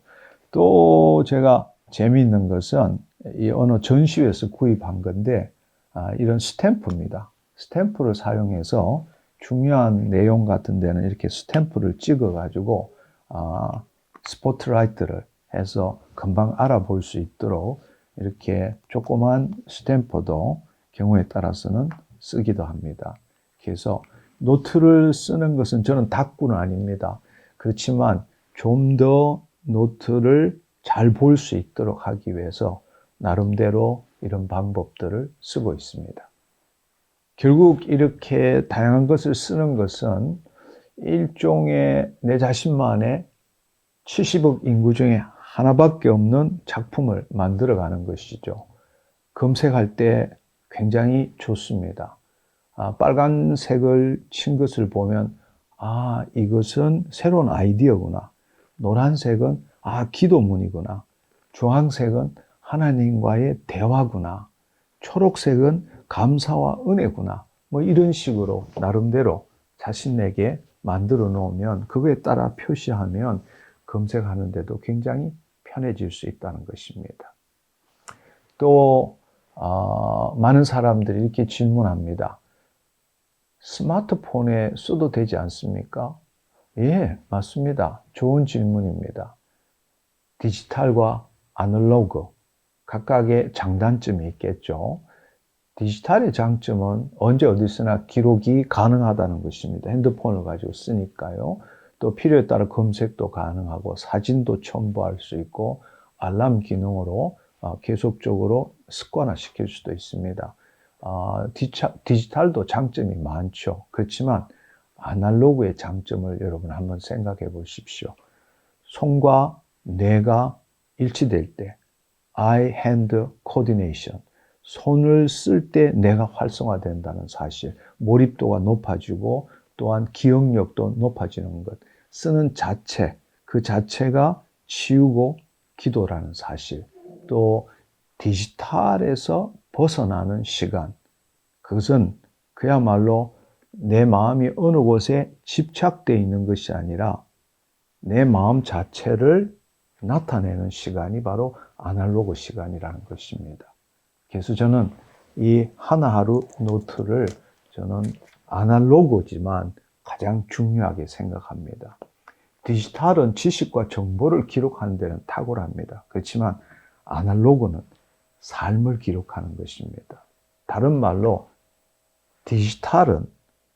[SPEAKER 1] 또 제가 재미있는 것은 이 어느 전시회에서 구입한 건데 이런 스탬프입니다. 스탬프를 사용해서 중요한 내용 같은 데는 이렇게 스탬프를 찍어 가지고 스포트라이트를 해서 금방 알아볼 수 있도록 이렇게 조그만 스탬프도 경우에 따라서는 쓰기도 합니다. 그래서 노트를 쓰는 것은 저는 닥구는 아닙니다. 그렇지만 좀 더 노트를 잘 볼 수 있도록 하기 위해서 나름대로 이런 방법들을 쓰고 있습니다. 결국 이렇게 다양한 것을 쓰는 것은 일종의 내 자신만의 70억 인구 중에 하나밖에 없는 작품을 만들어가는 것이죠. 검색할 때 굉장히 좋습니다. 빨간색을 친 것을 보면 이것은 새로운 아이디어구나. 노란색은 기도문이구나. 주황색은 하나님과의 대화구나. 초록색은 감사와 은혜구나. 뭐 이런 식으로 나름대로 자신에게 만들어 놓으면 그거에 따라 표시하면 검색하는 데도 굉장히 편해질 수 있다는 것입니다. 또 많은 사람들이 이렇게 질문합니다. 스마트폰에 써도 되지 않습니까? 예, 맞습니다. 좋은 질문입니다. 디지털과 아날로그 각각의 장단점이 있겠죠. 디지털의 장점은 언제 어디서나 기록이 가능하다는 것입니다. 핸드폰을 가지고 쓰니까요. 또 필요에 따라 검색도 가능하고 사진도 첨부할 수 있고 알람 기능으로 계속적으로 습관화시킬 수도 있습니다. 디지털도 장점이 많죠. 그렇지만 아날로그의 장점을 여러분 한번 생각해 보십시오. 손과 뇌가 일치될 때 eye-hand coordination, 손을 쓸 때 뇌가 활성화된다는 사실, 몰입도가 높아지고 또한 기억력도 높아지는 것, 쓰는 자체, 그 자체가 치유고 기도라는 사실, 또 디지털에서 벗어나는 시간, 그것은 그야말로 내 마음이 어느 곳에 집착되어 있는 것이 아니라 내 마음 자체를 나타내는 시간이 바로 아날로그 시간이라는 것입니다. 그래서 저는 이 하나하루 노트를 저는 아날로그지만 가장 중요하게 생각합니다. 디지털은 지식과 정보를 기록하는 데는 탁월합니다. 그렇지만 아날로그는 삶을 기록하는 것입니다. 다른 말로 디지털은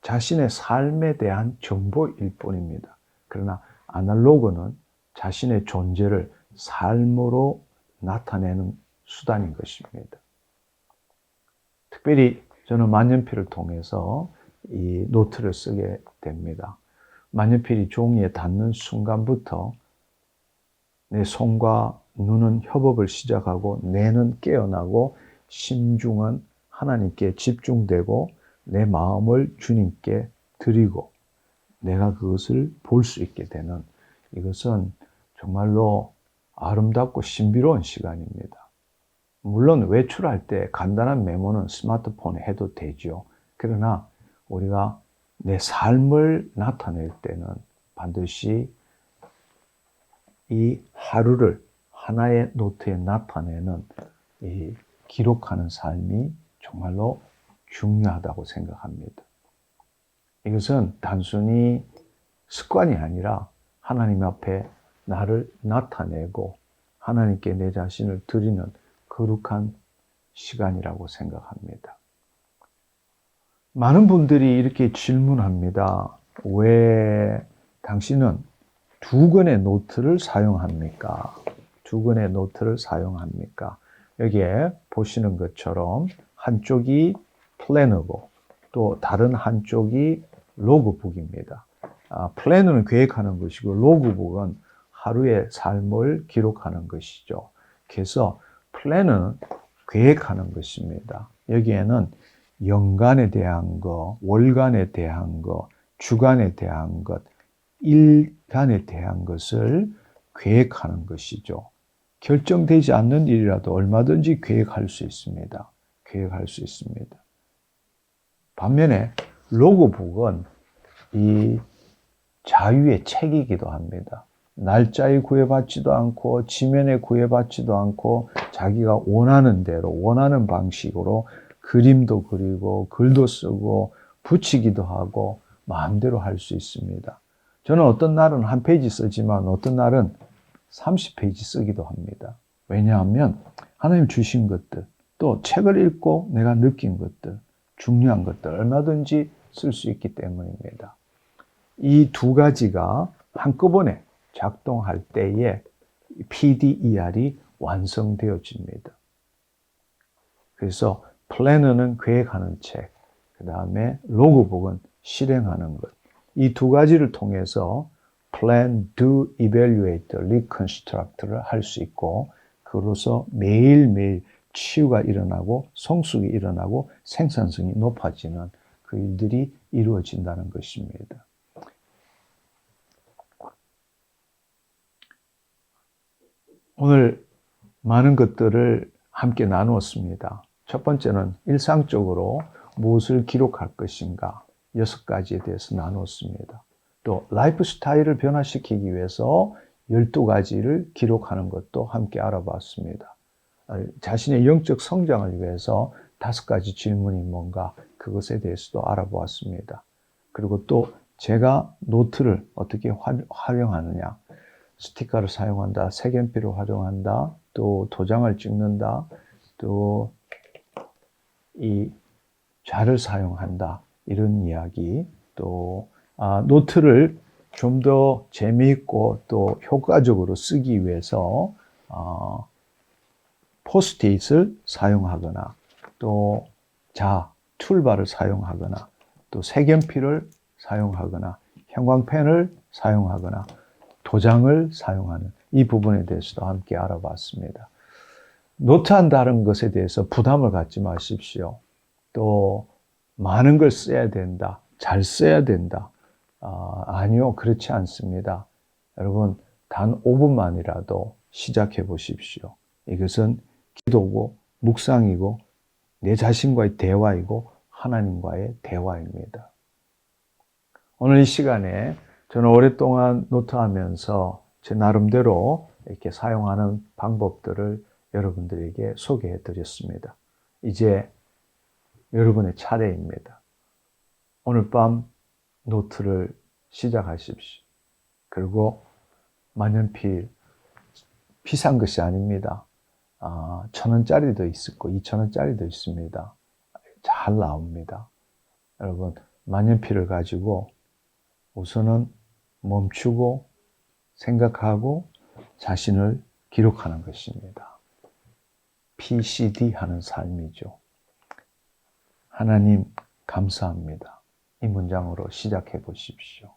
[SPEAKER 1] 자신의 삶에 대한 정보일 뿐입니다. 그러나 아날로그는 자신의 존재를 삶으로 나타내는 수단인 것입니다. 특별히 저는 만년필을 통해서 이 노트를 쓰게 됩니다. 만년필이 종이에 닿는 순간부터 내 손과 눈은 협업을 시작하고 뇌는 깨어나고 심중은 하나님께 집중되고 내 마음을 주님께 드리고 내가 그것을 볼 수 있게 되는, 이것은 정말로 아름답고 신비로운 시간입니다. 물론 외출할 때 간단한 메모는 스마트폰에 해도 되죠. 그러나 우리가 내 삶을 나타낼 때는 반드시 이 하루를 하나의 노트에 나타내는 이 기록하는 삶이 정말로 중요하다고 생각합니다. 이것은 단순히 습관이 아니라 하나님 앞에 나를 나타내고 하나님께 내 자신을 드리는 거룩한 시간이라고 생각합니다. 많은 분들이 이렇게 질문합니다. 왜 당신은 2권의 노트를 사용합니까? 2권의 노트를 사용합니까? 여기에 보시는 것처럼 한쪽이 플래너고 또 다른 한쪽이 로그북입니다. 플래너는 계획하는 것이고 로그북은 하루의 삶을 기록하는 것이죠. 그래서 플래너는 계획하는 것입니다. 여기에는 연간에 대한 거, 월간에 대한 거, 주간에 대한 것, 일간에 대한 것을 계획하는 것이죠. 결정되지 않는 일이라도 얼마든지 계획할 수 있습니다. 계획할 수 있습니다. 반면에 로그북은 이 자유의 책이기도 합니다. 날짜에 구애받지도 않고 지면에 구애받지도 않고 자기가 원하는 대로 원하는 방식으로 그림도 그리고 글도 쓰고 붙이기도 하고 마음대로 할 수 있습니다. 저는 어떤 날은 1페이지 쓰지만 어떤 날은 30페이지 쓰기도 합니다. 왜냐하면 하나님 주신 것들, 또 책을 읽고 내가 느낀 것들, 중요한 것들 얼마든지 쓸 수 있기 때문입니다. 이 2가지가 한꺼번에 작동할 때에 PDER이 완성되어집니다. 그래서 플래너는 계획하는 책, 그 다음에 로그북은 실행하는 것. 이 2가지를 통해서 plan, do, evaluate, reconstruct를 할 수 있고 그로써 매일매일 치유가 일어나고 성숙이 일어나고 생산성이 높아지는 그 일들이 이루어진다는 것입니다. 오늘 많은 것들을 함께 나누었습니다. 첫 번째는 일상적으로 무엇을 기록할 것인가 6가지에 대해서 나누었습니다. 또 라이프 스타일을 변화시키기 위해서 12가지를 기록하는 것도 함께 알아봤습니다. 자신의 영적 성장을 위해서 5가지 질문이 뭔가 그것에 대해서도 알아보았습니다. 그리고 또 제가 노트를 어떻게 활용하느냐, 스티커를 사용한다, 색연필을 활용한다, 또 도장을 찍는다, 또 이 좌를 사용한다, 이런 이야기, 또 노트를 좀 더 재미있고 또 효과적으로 쓰기 위해서 포스트잇을 사용하거나 또 툴바를 사용하거나 또 색연필을 사용하거나 형광펜을 사용하거나 도장을 사용하는 이 부분에 대해서도 함께 알아봤습니다. 노트한다는 것에 대해서 부담을 갖지 마십시오. 또 많은 걸 써야 된다, 잘 써야 된다. 아니요, 그렇지 않습니다. 여러분, 단 5분만이라도 시작해 보십시오. 이것은 기도고 묵상이고 내 자신과의 대화이고 하나님과의 대화입니다. 오늘 이 시간에 저는 오랫동안 노트하면서 제 나름대로 이렇게 사용하는 방법들을 여러분들에게 소개해 드렸습니다. 이제 여러분의 차례입니다. 오늘 밤 노트를 시작하십시오. 그리고 만년필 비싼 것이 아닙니다. 1,000원짜리도 있고 2,000원짜리도 있습니다. 잘 나옵니다. 여러분, 만년필을 가지고 우선은 멈추고 생각하고 자신을 기록하는 것입니다. PCD 하는 삶이죠. 하나님 감사합니다. 이 문장으로 시작해 보십시오.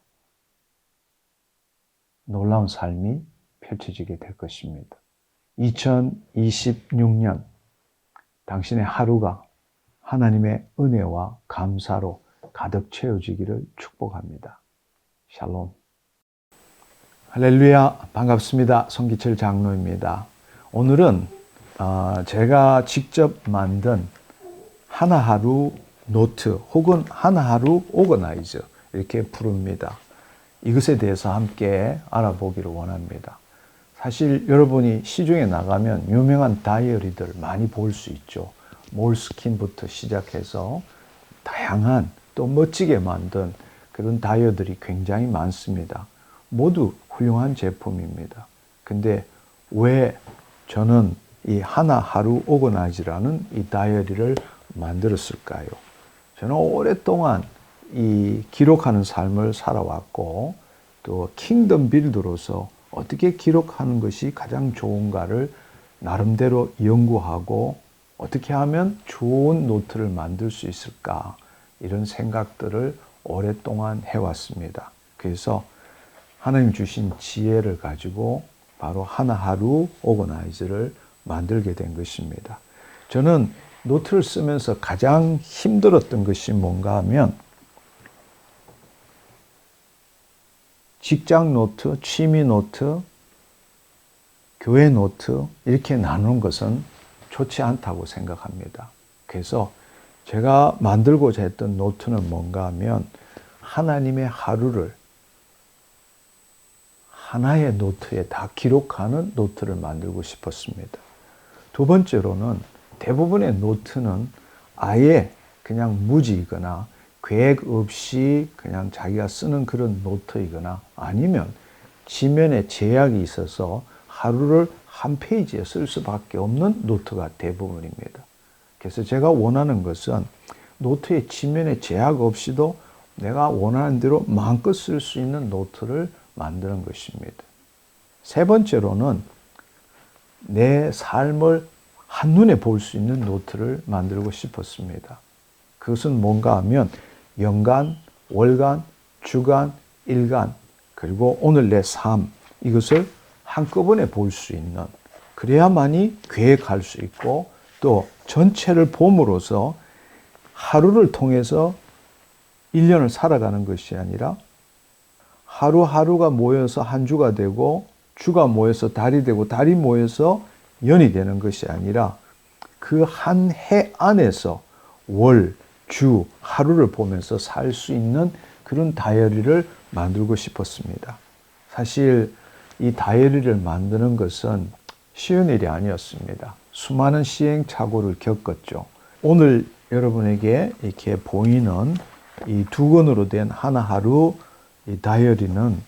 [SPEAKER 1] 놀라운 삶이 펼쳐지게 될 것입니다. 2026년 당신의 하루가 하나님의 은혜와 감사로 가득 채워지기를 축복합니다. 샬롬. 할렐루야, 반갑습니다. 송기철 장로입니다. 오늘은 제가 직접 만든 하나하루 노트 혹은 하나하루 오거나이저 이렇게 부릅니다. 이것에 대해서 함께 알아보기를 원합니다. 사실 여러분이 시중에 나가면 유명한 다이어리들 많이 볼 수 있죠. 몰스킨부터 시작해서 다양한 또 멋지게 만든 그런 다이어리들이 굉장히 많습니다. 모두 훌륭한 제품입니다. 근데 왜 저는 이 하나하루 오거나이즈라는 이 다이어리를 만들었을까요? 저는 오랫동안 이 기록하는 삶을 살아왔고 또 킹덤 빌더로서 어떻게 기록하는 것이 가장 좋은가를 나름대로 연구하고 어떻게 하면 좋은 노트를 만들 수 있을까 이런 생각들을 오랫동안 해왔습니다. 그래서 하나님 주신 지혜를 가지고 바로 하나하루 오거나이즈를 만들게 된 것입니다. 저는 노트를 쓰면서 가장 힘들었던 것이 뭔가 하면 직장 노트, 취미 노트, 교회 노트 이렇게 나누는 것은 좋지 않다고 생각합니다. 그래서 제가 만들고자 했던 노트는 뭔가 하면 하나님의 하루를 하나의 노트에 다 기록하는 노트를 만들고 싶었습니다. 두 번째로는 대부분의 노트는 아예 그냥 무지이거나 계획 없이 그냥 자기가 쓰는 그런 노트이거나 아니면 지면에 제약이 있어서 하루를 한 페이지에 쓸 수밖에 없는 노트가 대부분입니다. 그래서 제가 원하는 것은 노트의 지면에 제약 없이도 내가 원하는 대로 마음껏 쓸 수 있는 노트를 만드는 것입니다. 세 번째로는 내 삶을 한눈에 볼 수 있는 노트를 만들고 싶었습니다. 그것은 뭔가 하면 연간, 월간, 주간, 일간, 그리고 오늘 내 삶, 이것을 한꺼번에 볼 수 있는, 그래야만이 계획할 수 있고 또 전체를 봄으로써 하루를 통해서 1년을 살아가는 것이 아니라 하루하루가 모여서 한 주가 되고 주가 모여서 달이 되고 달이 모여서 년이 되는 것이 아니라 그 한 해 안에서 월, 주, 하루를 보면서 살 수 있는 그런 다이어리를 만들고 싶었습니다. 사실 이 다이어리를 만드는 것은 쉬운 일이 아니었습니다. 수많은 시행착오를 겪었죠. 오늘 여러분에게 이렇게 보이는 이 두 권으로 된 하나하루 이 다이어리는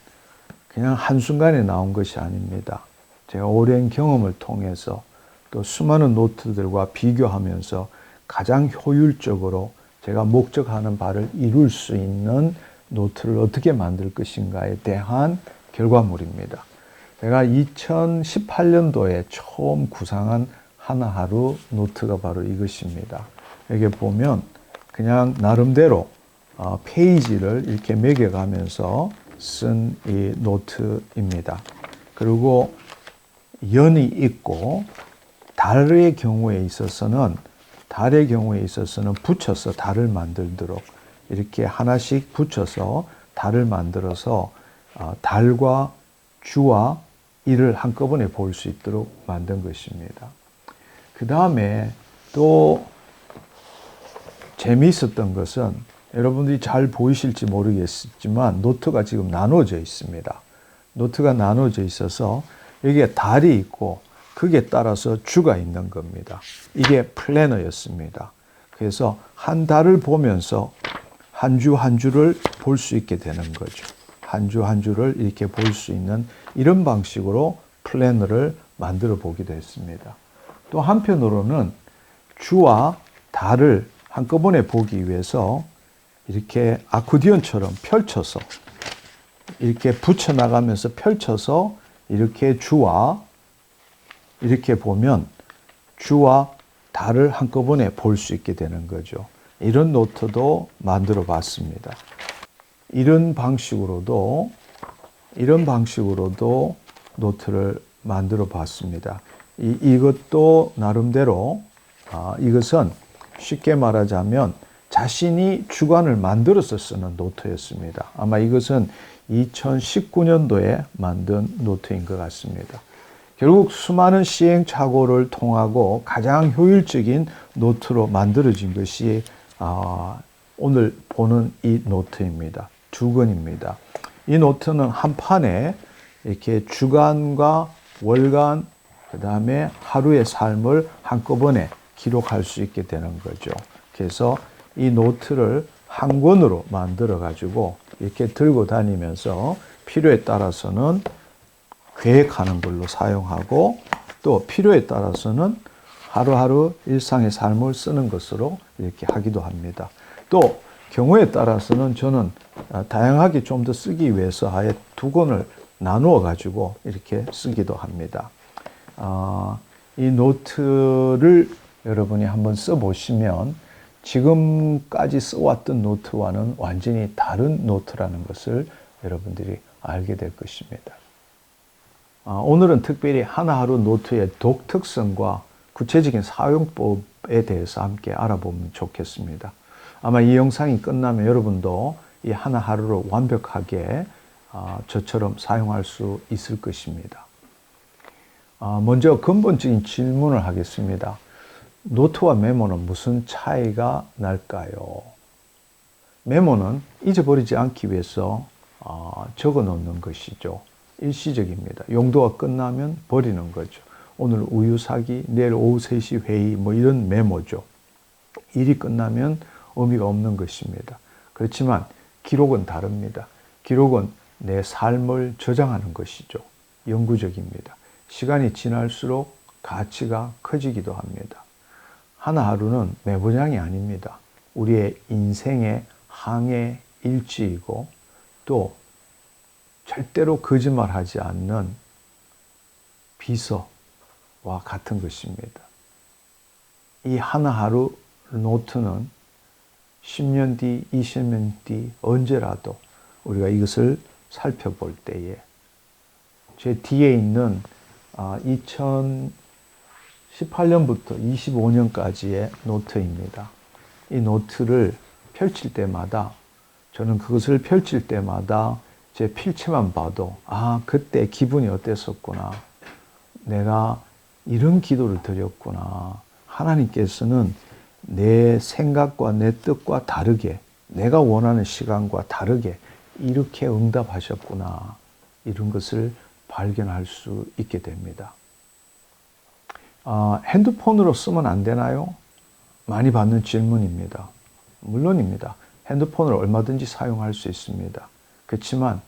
[SPEAKER 1] 그냥 한순간에 나온 것이 아닙니다. 제가 오랜 경험을 통해서 또 수많은 노트들과 비교하면서 가장 효율적으로 제가 목적하는 바를 이룰 수 있는 노트를 어떻게 만들 것인가에 대한 결과물입니다. 제가 2018년도에 처음 구상한 하나하루 노트가 바로 이것입니다. 여기 보면 그냥 나름대로 페이지를 이렇게 매겨가면서 쓴 이 노트입니다. 그리고 연이 있고 달의 경우에 있어서는 붙여서 달을 만들도록 이렇게 하나씩 붙여서 달을 만들어서 달과 주와 일을 한꺼번에 볼 수 있도록 만든 것입니다. 그 다음에 또 재미있었던 것은 여러분들이 잘 보이실지 모르겠지만 노트가 지금 나눠져 있습니다. 노트가 나눠져 있어서 여기에 달이 있고 그게 따라서 주가 있는 겁니다. 이게 플래너였습니다. 그래서 한 달을 보면서 한 주 한 주를 볼 수 있게 되는 거죠. 한 주 한 주를 이렇게 볼 수 있는 이런 방식으로 플래너를 만들어 보기도 했습니다. 또 한편으로는 주와 달을 한꺼번에 보기 위해서 이렇게 아코디언처럼 펼쳐서 이렇게 붙여나가면서 펼쳐서 이렇게 주와 이렇게 보면 주와 달을 한꺼번에 볼 수 있게 되는 거죠. 이런 노트도 만들어 봤습니다. 이런 방식으로도 노트를 만들어 봤습니다. 이것도 나름대로 이것은 쉽게 말하자면 자신이 주관을 만들어서 쓰는 노트였습니다. 아마 이것은 2019년도에 만든 노트인 것 같습니다. 결국 수많은 시행착오를 통하고 가장 효율적인 노트로 만들어진 것이 오늘 보는 이 노트입니다. 두 권입니다. 이 노트는 한 판에 이렇게 주간과 월간, 그 다음에 하루의 삶을 한꺼번에 기록할 수 있게 되는 거죠. 그래서 이 노트를 한 권으로 만들어 가지고 이렇게 들고 다니면서 필요에 따라서는 계획하는 걸로 사용하고, 또 필요에 따라서는 하루하루 일상의 삶을 쓰는 것으로 이렇게 하기도 합니다. 또 경우에 따라서는 저는 다양하게 좀 더 쓰기 위해서 아예 두 권을 나누어 가지고 이렇게 쓰기도 합니다. 이 노트를 여러분이 한번 써보시면 지금까지 써왔던 노트와는 완전히 다른 노트라는 것을 여러분들이 알게 될 것입니다. 오늘은 특별히 하나하루 노트의 독특성과 구체적인 사용법에 대해서 함께 알아보면 좋겠습니다. 아마 이 영상이 끝나면 여러분도 이 하나하루를 완벽하게 저처럼 사용할 수 있을 것입니다. 먼저 근본적인 질문을 하겠습니다. 노트와 메모는 무슨 차이가 날까요? 메모는 잊어버리지 않기 위해서 적어 놓는 것이죠. 일시적입니다. 용도가 끝나면 버리는 거죠. 오늘 우유 사기, 내일 오후 3시 회의, 뭐 이런 메모죠. 일이 끝나면 의미가 없는 것입니다. 그렇지만 기록은 다릅니다. 기록은 내 삶을 저장하는 것이죠. 영구적입니다. 시간이 지날수록 가치가 커지기도 합니다. 하나하루는 메모장이 아닙니다. 우리의 인생의 항해 일지이고, 또 절대로 거짓말하지 않는 비서와 같은 것입니다. 이 하나하루 노트는 10년 뒤, 20년 뒤 언제라도 우리가 이것을 살펴볼 때에, 제 뒤에 있는 2018년부터 25년까지의 노트입니다. 이 노트를 펼칠 때마다, 저는 그것을 펼칠 때마다 제 필체만 봐도 그때 기분이 어땠었구나, 내가 이런 기도를 드렸구나, 하나님께서는 내 생각과 내 뜻과 다르게, 내가 원하는 시간과 다르게 이렇게 응답하셨구나, 이런 것을 발견할 수 있게 됩니다. 핸드폰으로 쓰면 안 되나요? 많이 받는 질문입니다. 물론입니다. 핸드폰을 얼마든지 사용할 수 있습니다. 그렇지만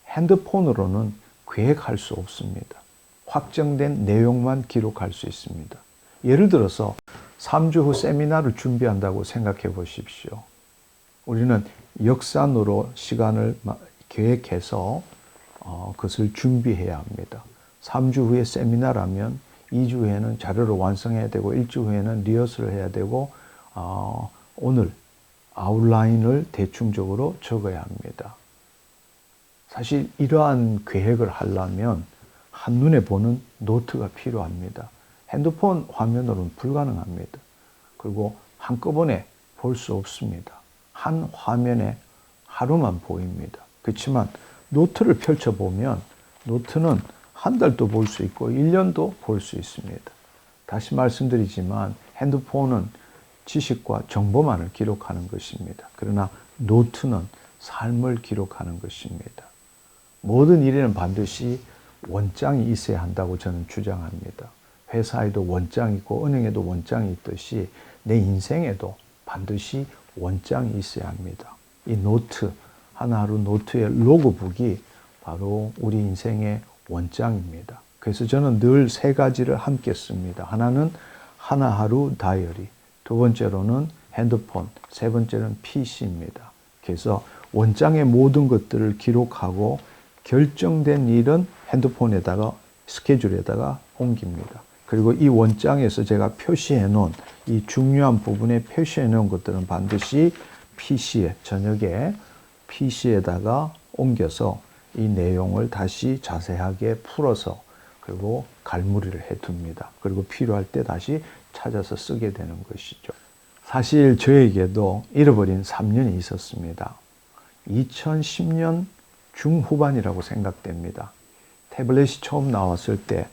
[SPEAKER 1] 핸드폰으로는 계획할 수 없습니다. 확정된 내용만 기록할 수 있습니다. 예를 들어서 3주 후 세미나를 준비한다고 생각해 보십시오. 우리는 역산으로 시간을 계획해서 그것을 준비해야 합니다. 3주 후에 세미나라면 2주 후에는 자료를 완성해야 되고, 1주 후에는 리허설을 해야 되고, 오늘 아웃라인을 대충적으로 적어야 합니다. 사실 이러한 계획을 하려면 한눈에 보는 노트가 필요합니다. 핸드폰 화면으로는 불가능합니다. 그리고 한꺼번에 볼 수 없습니다. 한 화면에 하루만 보입니다. 그렇지만 노트를 펼쳐보면 노트는 한 달도 볼 수 있고 1년도 볼 수 있습니다. 다시 말씀드리지만 핸드폰은 지식과 정보만을 기록하는 것입니다. 그러나 노트는 삶을 기록하는 것입니다. 모든 일에는 반드시 원장이 있어야 한다고 저는 주장합니다. 회사에도 원장이 있고 은행에도 원장이 있듯이 내 인생에도 반드시 원장이 있어야 합니다. 이 노트, 하나하루 노트의 로그북이 바로 우리 인생의 원장입니다. 그래서 저는 늘 세 가지를 함께 씁니다. 하나는 하나하루 다이어리, 두 번째로는 핸드폰, 세 번째는 PC입니다. 그래서 원장의 모든 것들을 기록하고 결정된 일은 핸드폰에다가 스케줄에다가 옮깁니다. 그리고 이 원장에서 제가 표시해 놓은 이 중요한 부분에 표시해 놓은 것들은 반드시 PC에, 저녁에 PC에다가 옮겨서 이 내용을 다시 자세하게 풀어서 그리고 갈무리를 해 둡니다. 그리고 필요할 때 다시 찾아서 쓰게 되는 것이죠. 사실 저에게도 잃어버린 3년이 있었습니다. 2010년 중후반이라고 생각됩니다. 태블릿이 처음 나왔을 때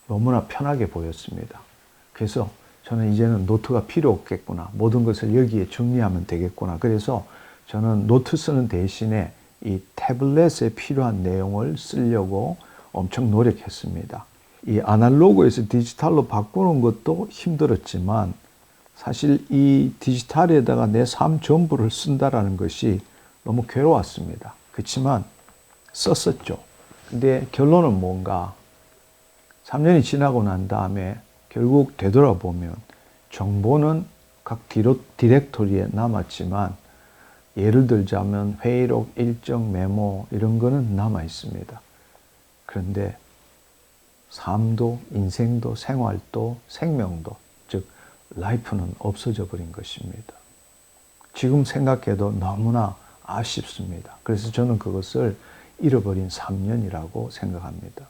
[SPEAKER 1] 너무나 편하게 보였습니다. 그래서 저는 이제는 노트가 필요 없겠구나. 모든 것을 여기에 정리하면 되겠구나. 그래서 저는 노트 쓰는 대신에 이 태블릿에 필요한 내용을 쓰려고 엄청 노력했습니다. 이 아날로그에서 디지털로 바꾸는 것도 힘들었지만 사실 이 디지털에다가 내 삶 전부를 쓴다라는 것이 너무 괴로웠습니다. 그렇지만 썼었죠. 근데 결론은 뭔가 3년이 지나고 난 다음에 결국 되돌아보면 정보는 각 디렉토리에 남았지만 예를 들자면 회의록, 일정, 메모 이런 거는 남아 있습니다. 그런데 삶도, 인생도, 생활도, 생명도, 즉 라이프는 없어져 버린 것입니다. 지금 생각해도 너무나 아쉽습니다. 그래서 저는 그것을 잃어버린 3년이라고 생각합니다.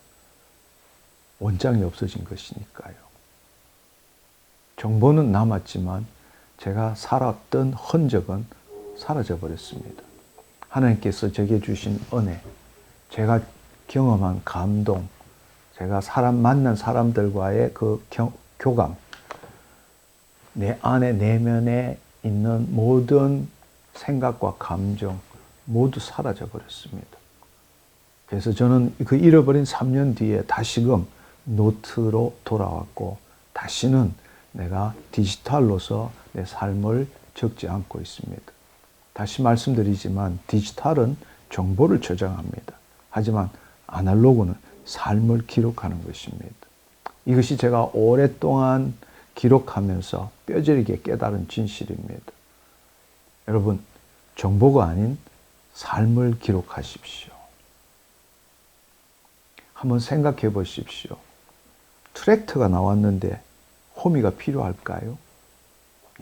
[SPEAKER 1] 원장이 없어진 것이니까요. 정보는 남았지만 제가 살았던 흔적은 사라져 버렸습니다. 하나님께서 제게 주신 은혜, 제가 경험한 감동, 제가 만난 사람들과의 그 교감, 내 안에 내면에 있는 모든 생각과 감정 모두 사라져 버렸습니다. 그래서 저는 그 잃어버린 3년 뒤에 다시금 노트로 돌아왔고 다시는 내가 디지털로서 내 삶을 적지 않고 있습니다. 다시 말씀드리지만 디지털은 정보를 저장합니다. 하지만 아날로그는 삶을 기록하는 것입니다. 이것이 제가 오랫동안 기록하면서 뼈저리게 깨달은 진실입니다. 여러분, 정보가 아닌 삶을 기록하십시오. 한번 생각해 보십시오. 트랙터가 나왔는데 호미가 필요할까요?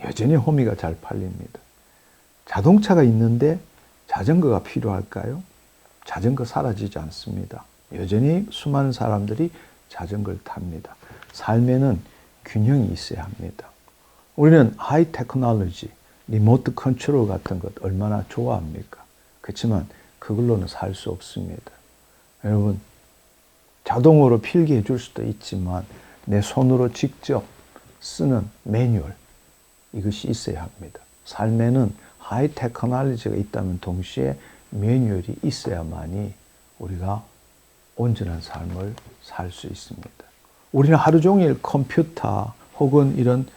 [SPEAKER 1] 여전히 호미가 잘 팔립니다. 자동차가 있는데 자전거가 필요할까요? 자전거 사라지지 않습니다. 여전히 수많은 사람들이 자전거를 탑니다. 삶에는 균형이 있어야 합니다. 우리는 하이 테크놀로지, 리모트 컨트롤 같은 것 얼마나 좋아합니까? 그렇지만 그걸로는 살 수 없습니다. 여러분, 자동으로 필기해 줄 수도 있지만 내 손으로 직접 쓰는 매뉴얼, 이것이 있어야 합니다. 삶에는 하이 테크놀로지가 있다면 동시에 매뉴얼이 있어야만이 우리가 온전한 삶을 살 수 있습니다. 우리는 하루 종일 컴퓨터 혹은 이런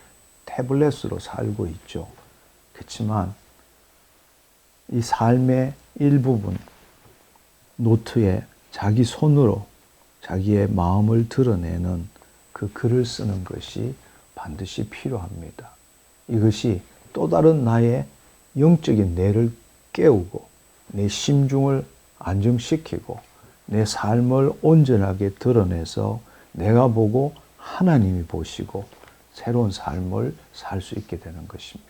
[SPEAKER 1] 태블릿으로 살고 있죠. 그렇지만 이 삶의 일부분, 노트에 자기 손으로 자기의 마음을 드러내는 그 글을 쓰는 것이 반드시 필요합니다. 이것이 또 다른 나의 영적인 뇌를 깨우고 내 심중을 안정시키고 내 삶을 온전하게 드러내서 내가 보고 하나님이 보시고 새로운 삶을 살 수 있게 되는 것입니다.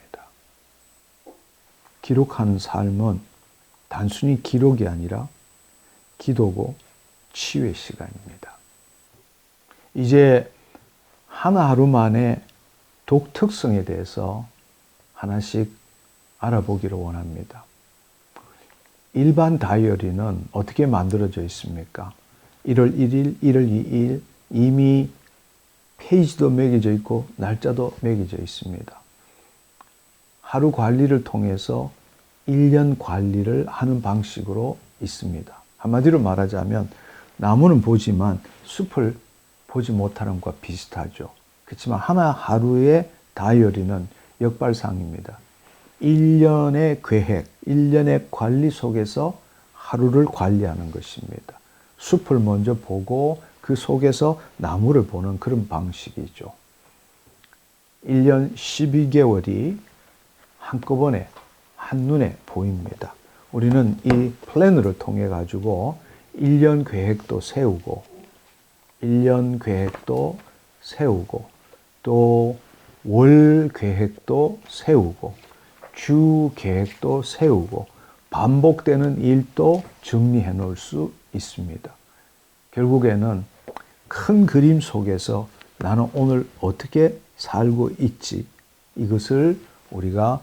[SPEAKER 1] 기록하는 삶은 단순히 기록이 아니라 기도고 치유의 시간입니다. 이제 하나하루 만에 독특성에 대해서 하나씩 알아보기를 원합니다. 일반 다이어리는 어떻게 만들어져 있습니까? 1월 1일, 1월 2일 이미 페이지도 매겨져 있고 날짜도 매겨져 있습니다. 하루 관리를 통해서 1년 관리를 하는 방식으로 있습니다. 한마디로 말하자면 나무는 보지만 숲을 보지 못하는 것과 비슷하죠. 그렇지만 하루의 다이어리는 역발상입니다. 1년의 계획, 1년의 관리 속에서 하루를 관리하는 것입니다. 숲을 먼저 보고 그 속에서 나무를 보는 그런 방식이죠. 1년 12개월이 한꺼번에 한눈에 보입니다. 우리는 이 플래너를 통해 가지고 1년 계획도 세우고 1년 계획도 세우고 또 월 계획도 세우고 주 계획도 세우고 반복되는 일도 정리해 놓을 수 있습니다. 결국에는 큰 그림 속에서 나는 오늘 어떻게 살고 있지? 이것을 우리가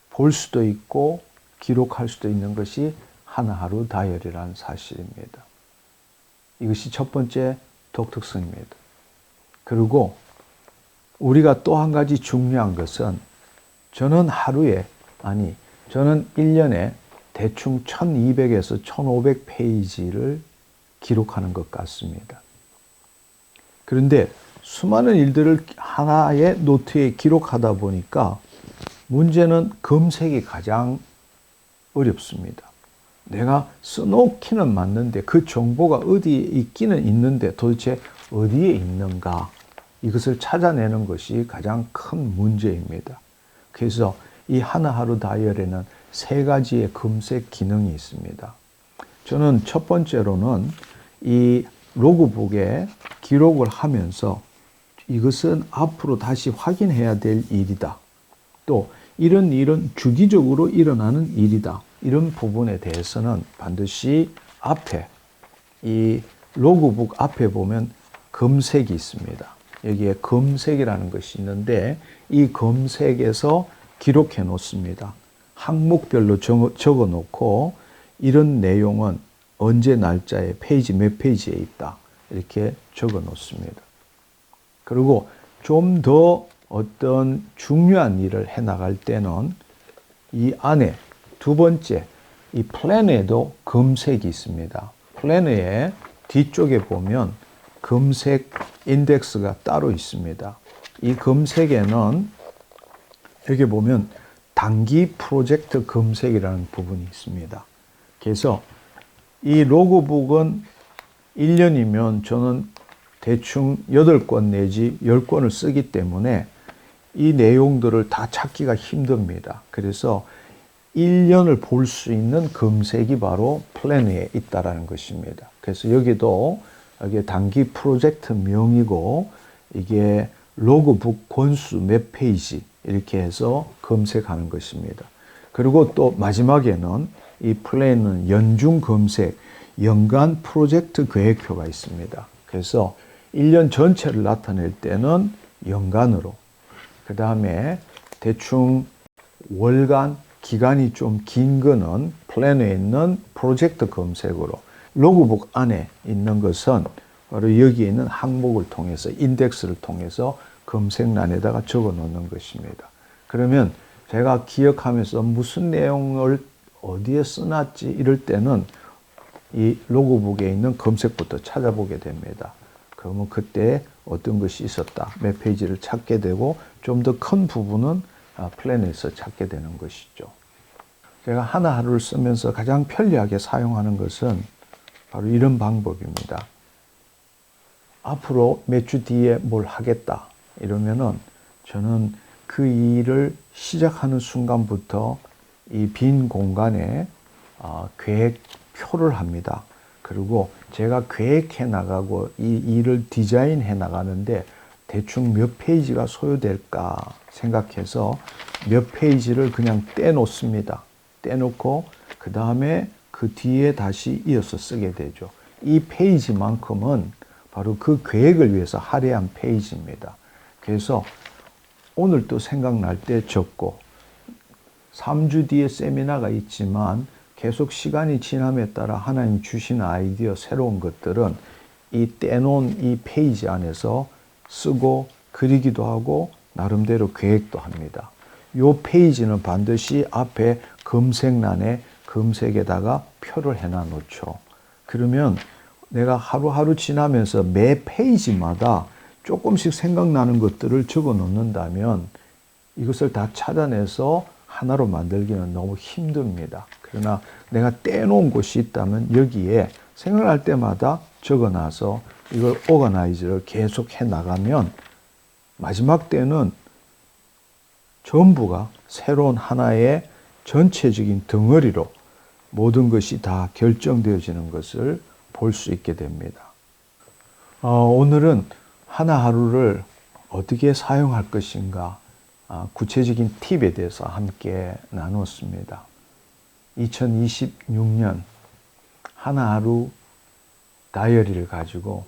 [SPEAKER 1] 볼 수도 있고 기록할 수도 있는 것이 하나하루 다이어리라는 사실입니다. 이것이 첫 번째 독특성입니다. 그리고 우리가 또 한 가지 중요한 것은 저는 1년에 대충 1200에서 1500페이지를 기록하는 것 같습니다. 그런데 수많은 일들을 하나의 노트에 기록하다 보니까 문제는 검색이 가장 어렵습니다. 내가 써놓기는 맞는데 그 정보가 어디에 있기는 있는데 도대체 어디에 있는가? 이것을 찾아내는 것이 가장 큰 문제입니다. 그래서 이 하나하루 다이어리에는 3가지의 검색 기능이 있습니다. 저는 첫 번째로는 이 로그북에 기록을 하면서 이것은 앞으로 다시 확인해야 될 일이다. 또 이런 일은 주기적으로 일어나는 일이다. 이런 부분에 대해서는 반드시 앞에 이 로그북 앞에 보면 검색이 있습니다. 여기에 검색이라는 것이 있는데 이 검색에서 기록해 놓습니다. 항목별로 적어 놓고 이런 내용은 언제 날짜에 페이지 몇 페이지에 있다. 이렇게 적어 놓습니다. 그리고 좀 더 어떤 중요한 일을 해 나갈 때는 이 안에 두 번째 이 플래너에도 검색이 있습니다. 플래너의 뒤쪽에 보면 검색 인덱스가 따로 있습니다. 이 검색에는 여기 보면 단기 프로젝트 검색이라는 부분이 있습니다. 그래서 이 로그북은 1년이면 저는 대충 8권 내지 10권을 쓰기 때문에 이 내용들을 다 찾기가 힘듭니다. 그래서 1년을 볼 수 있는 검색이 바로 플래너에 있다는 것입니다. 그래서 여기도 이게 단기 프로젝트 명이고 이게 로그북 권수 몇 페이지 이렇게 해서 검색하는 것입니다. 그리고 또 마지막에는 이 플래너는 연중 검색, 연간 프로젝트 계획표가 있습니다. 그래서 1년 전체를 나타낼 때는 연간으로, 그 다음에 대충 월간, 기간이 좀 긴 거는 플래너에 있는 프로젝트 검색으로, 로그북 안에 있는 것은 바로 여기에 있는 항목을 통해서, 인덱스를 통해서 검색란에다가 적어 놓는 것입니다. 그러면 제가 기억하면서 무슨 내용을 어디에 써놨지 이럴 때는 이 로그북에 있는 검색부터 찾아보게 됩니다. 그러면 그때 어떤 것이 있었다, 몇 페이지를 찾게 되고 좀 더 큰 부분은 플래너에서 찾게 되는 것이죠. 제가 하나하루를 쓰면서 가장 편리하게 사용하는 것은 바로 이런 방법입니다. 앞으로 몇 주 뒤에 뭘 하겠다 이러면은 저는 그 일을 시작하는 순간부터 이 빈 공간에 계획표를 합니다. 그리고 제가 계획해 나가고 이 일을 디자인해 나가는데 대충 몇 페이지가 소요될까 생각해서 몇 페이지를 그냥 떼놓습니다. 떼놓고 그 다음에 그 뒤에 다시 이어서 쓰게 되죠. 이 페이지만큼은 바로 그 계획을 위해서 할애한 페이지입니다. 그래서 오늘 또 생각날 때 적고 3주 뒤에 세미나가 있지만 계속 시간이 지남에 따라 하나님 주신 아이디어 새로운 것들은 이 떼놓은 이 페이지 안에서 쓰고 그리기도 하고 나름대로 계획도 합니다. 이 페이지는 반드시 앞에 검색란에 검색에다가 표를 해놔 놓죠. 그러면 내가 하루하루 지나면서 매 페이지마다 조금씩 생각나는 것들을 적어 놓는다면 이것을 다 찾아내서 하나로 만들기는 너무 힘듭니다. 그러나 내가 떼놓은 곳이 있다면 여기에 생각날 때마다 적어놔서 이걸 오가나이즈를 계속 해 나가면 마지막 때는 전부가 새로운 하나의 전체적인 덩어리로 모든 것이 다 결정되어지는 것을 볼 수 있게 됩니다. 오늘은 하나하루를 어떻게 사용할 것인가 구체적인 팁에 대해서 함께 나눴습니다. 2026년 하나하루 다이어리를 가지고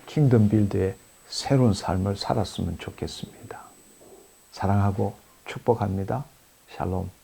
[SPEAKER 1] 킹덤 빌드의 새로운 삶을 살았으면 좋겠습니다. 사랑하고 축복합니다. 샬롬.